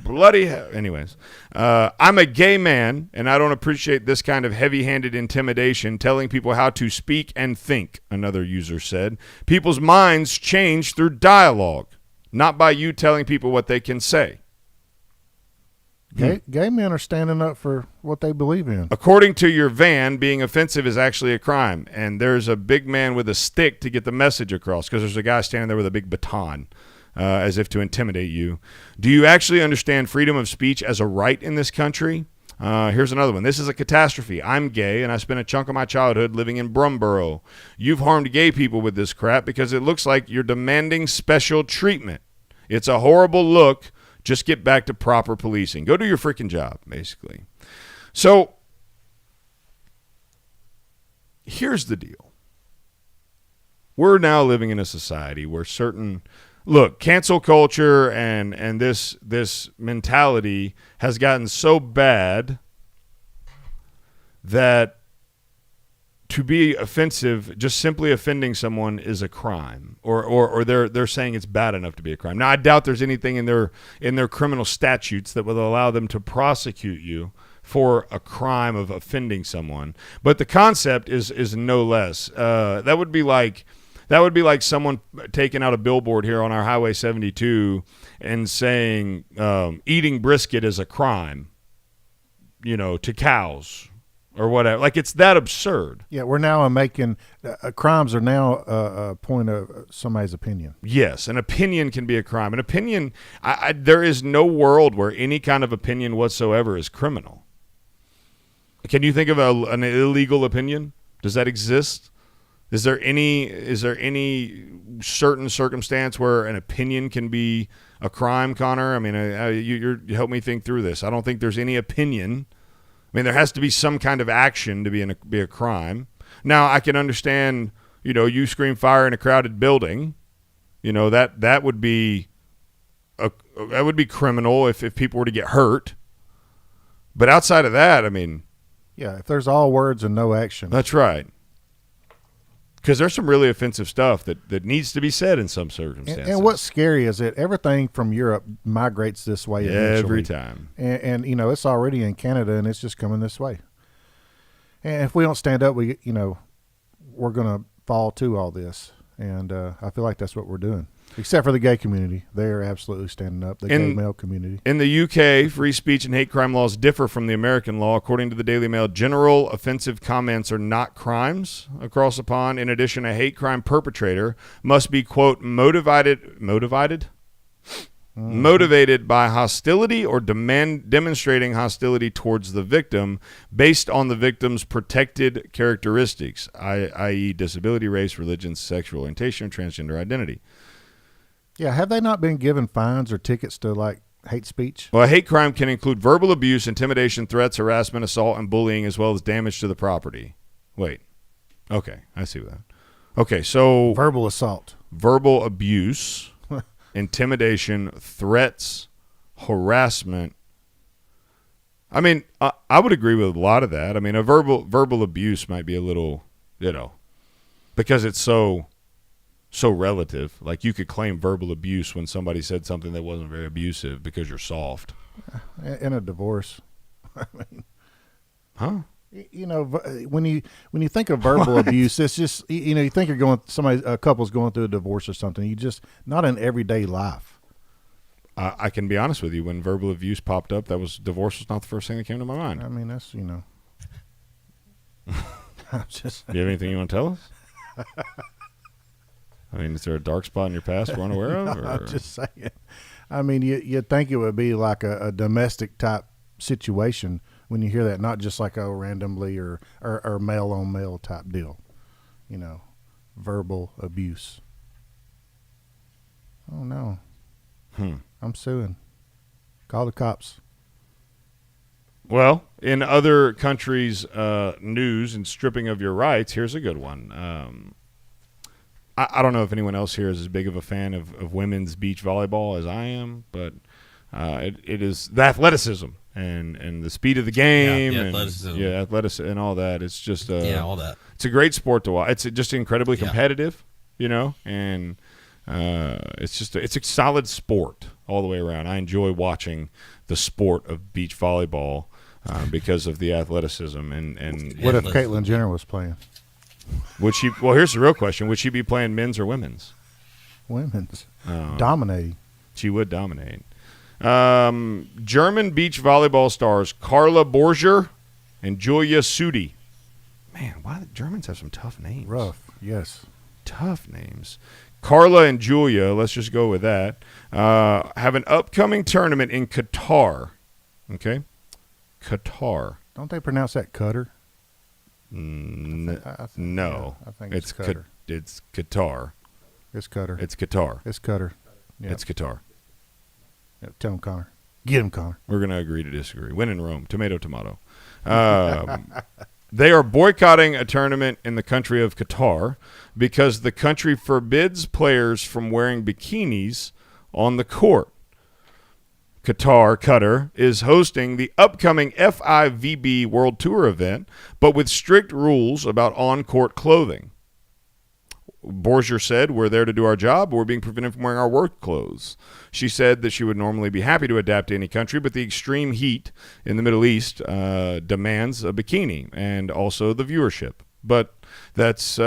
Anyways, I'm a gay man, and I don't appreciate this kind of heavy-handed intimidation, telling people how to speak and think, another user said. People's minds change through dialogue, not by you telling people what they can say. Gay men are standing up for what they believe in. According to your van, being offensive is actually a crime, and there's a big man with a stick to get the message across because there's a guy standing there with a big baton. As if to intimidate you. Do you actually understand freedom of speech as a right in this country? Here's another one. This is a catastrophe. I'm gay, and I spent a chunk of my childhood living in Brumboro. You've harmed gay people with this crap because it looks like you're demanding special treatment. It's a horrible look. Just get back to proper policing. Go do your freaking job, basically. So here's the deal. We're now living in a society where cancel culture and this mentality has gotten so bad that to be offensive, just simply offending someone is a crime, or they're saying it's bad enough to be a crime. Now, I doubt there's anything in their criminal statutes that will allow them to prosecute you for a crime of offending someone, but the concept is no less. That would be like someone taking out a billboard here on our Highway 72 and saying eating brisket is a crime, to cows or whatever. Like, it's that absurd. Yeah, we're now making crimes are now a point of somebody's opinion. Yes, an opinion can be a crime. An opinion, there is no world where any kind of opinion whatsoever is criminal. Can you think of an illegal opinion? Does that exist? Is there any certain circumstance where an opinion can be a crime, Connor? I mean, you help me think through this. I don't think there's any opinion. I mean, there has to be some kind of action to be a crime. Now, I can understand, you scream fire in a crowded building. That would be criminal if people were to get hurt. But outside of that, I mean, yeah, if there's all words and no action. That's right. Because there's some really offensive stuff that needs to be said in some circumstances. And what's scary is that everything from Europe migrates this way every time. And it's already in Canada, and it's just coming this way. And if we don't stand up, we're going to fall to all this. And I feel like that's what we're doing. Except for the gay community. They're absolutely standing up, the gay male community. In the UK, free speech and hate crime laws differ from the American law. According to the Daily Mail, general offensive comments are not crimes across the pond. In addition, a hate crime perpetrator must be, quote, motivated by hostility or demonstrating hostility towards the victim based on the victim's protected characteristics, i.e. disability, race, religion, sexual orientation, or transgender identity. Yeah, have they not been given fines or tickets to, like, hate speech? Well, a hate crime can include verbal abuse, intimidation, threats, harassment, assault, and bullying, as well as damage to the property. Wait. Okay, I see that. Okay, so... verbal assault. Verbal abuse, intimidation, threats, harassment. I mean, I would agree with a lot of that. I mean, a verbal abuse might be a little, because it's so relative. Like, you could claim verbal abuse when somebody said something that wasn't very abusive because you're soft. In a divorce. I mean, huh? When you think of verbal abuse, it's just, you think a couple's going through a divorce or something. You just, not in everyday life. I can be honest with you. When verbal abuse popped up, divorce was not the first thing that came to my mind. I mean, that's, Do you have anything you want to tell us? I mean, is there a dark spot in your past we're unaware of? Or? I'm just saying. I mean, you'd think it would be like a domestic type situation when you hear that, not just like a randomly or male on male type deal. Verbal abuse. Oh, no. I'm suing. Call the cops. Well, in other countries' news and stripping of your rights, here's a good one. I don't know if anyone else here is as big of a fan of women's beach volleyball as I am, but it is the athleticism and the speed of the game. Yeah, athleticism. Athleticism and all that. It's just all that. It's a great sport to watch. It's just incredibly competitive, and it's a solid sport all the way around. I enjoy watching the sport of beach volleyball because of the athleticism and what if Caitlyn Jenner was playing? Would she? Well, here's the real question: would she be playing men's or women's? Women's. Dominating. She would dominate. German beach volleyball stars Carla Borger and Julia Sudi. Man, why the Germans have some tough names? Rough, yes. Tough names. Carla and Julia, let's just go with that, have an upcoming tournament in Qatar. Okay? Qatar. Don't they pronounce that Qatar? No. I think it's Qatar. It's Qatar. It's Qatar. It's Qatar. It's Qatar. Yep. It's Qatar. Yep. Tell him, Connor. Get him, Connor. We're going to agree to disagree. Win in Rome. Tomato, tomato. They are boycotting a tournament in the country of Qatar because the country forbids players from wearing bikinis on the court. Qatar is hosting the upcoming FIVB World Tour event, but with strict rules about on-court clothing. Borger said, "We're there to do our job, but we're being prevented from wearing our work clothes." She said that she would normally be happy to adapt to any country, but the extreme heat in the Middle East demands a bikini and also the viewership. But that's,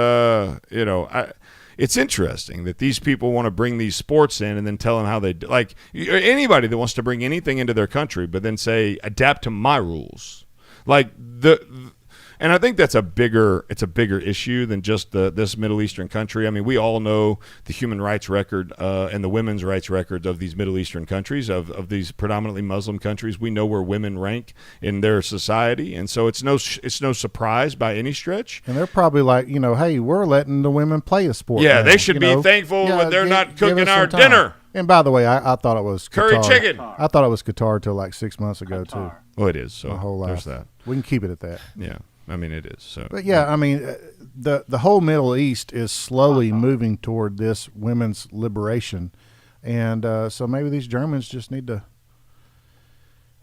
it's interesting that these people want to bring these sports in and then tell them how they like anybody that wants to bring anything into their country, but then say adapt to my rules. And I think it's a bigger issue than just this Middle Eastern country. I mean, we all know the human rights record and the women's rights records of these Middle Eastern countries, of these predominantly Muslim countries. We know where women rank in their society, and so it's no surprise by any stretch. And they're probably like, hey, we're letting the women play a sport. Yeah, now, they should be thankful that they're not cooking our dinner. And by the way, I thought it was curry Qatar. chicken. I thought it was Qatar till like 6 months ago too. Well, it is. So my whole life. There's that. We can keep it at that. Yeah. I mean, it is. So, but yeah, I mean, the whole Middle East is slowly moving toward this women's liberation, and so maybe these Germans just need to,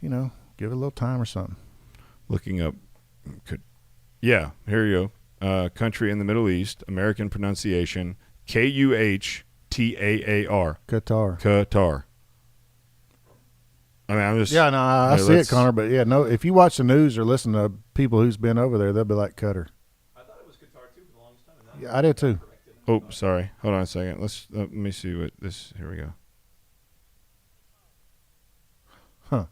give it a little time or something. Looking up, here you go. Country in the Middle East, American pronunciation, Quhtaar. Qatar. I mean, I'm just I see it, Connor. But if you watch the news or listen to people who's been over there, they'll be like Qatar. I thought it was Qatar too for the longest time. Yeah, I did too. Oh, sorry. Hold on a second. Let me see what this. Here we go. Huh.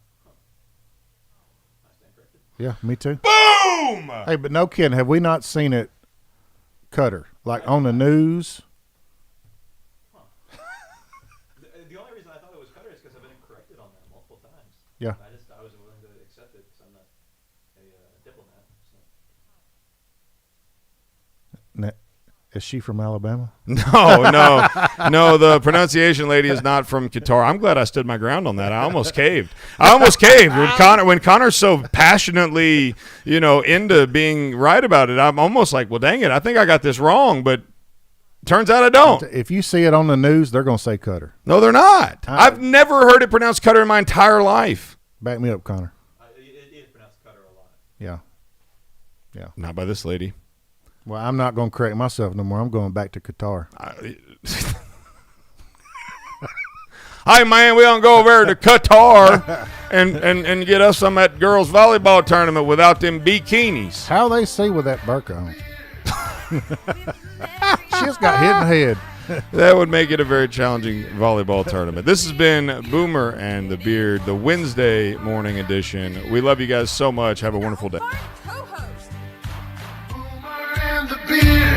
Yeah, me too. Boom! Hey, but no kidding. Have we not seen it, Qatar, like on the news? The only reason I thought it was Qatar is because I've been corrected on that multiple times. Yeah. I was willing to accept it because I'm not a diplomat. So. Is she from Alabama? No. The pronunciation lady is not from Qatar. I'm glad I stood my ground on that. I almost caved. When Connor's so passionately, into being right about it. I'm almost like, well, dang it, I think I got this wrong, but turns out I don't. If you see it on the news, they're going to say Qatar. No, they're not. I've never heard it pronounced Qatar in my entire life. Back me up, Connor. It is pronounced Qatar a lot. Yeah. Not by this lady. Well, I'm not going to correct myself no more. I'm going back to Qatar. Hey, man, we're going to go over there to Qatar and get us some of that girls' volleyball tournament without them bikinis. How they see with that burqa on? She's got hit in the head. That would make it a very challenging volleyball tournament. This has been Boomer and the Beard, the Wednesday morning edition. We love you guys so much. Have a wonderful day. The Beard.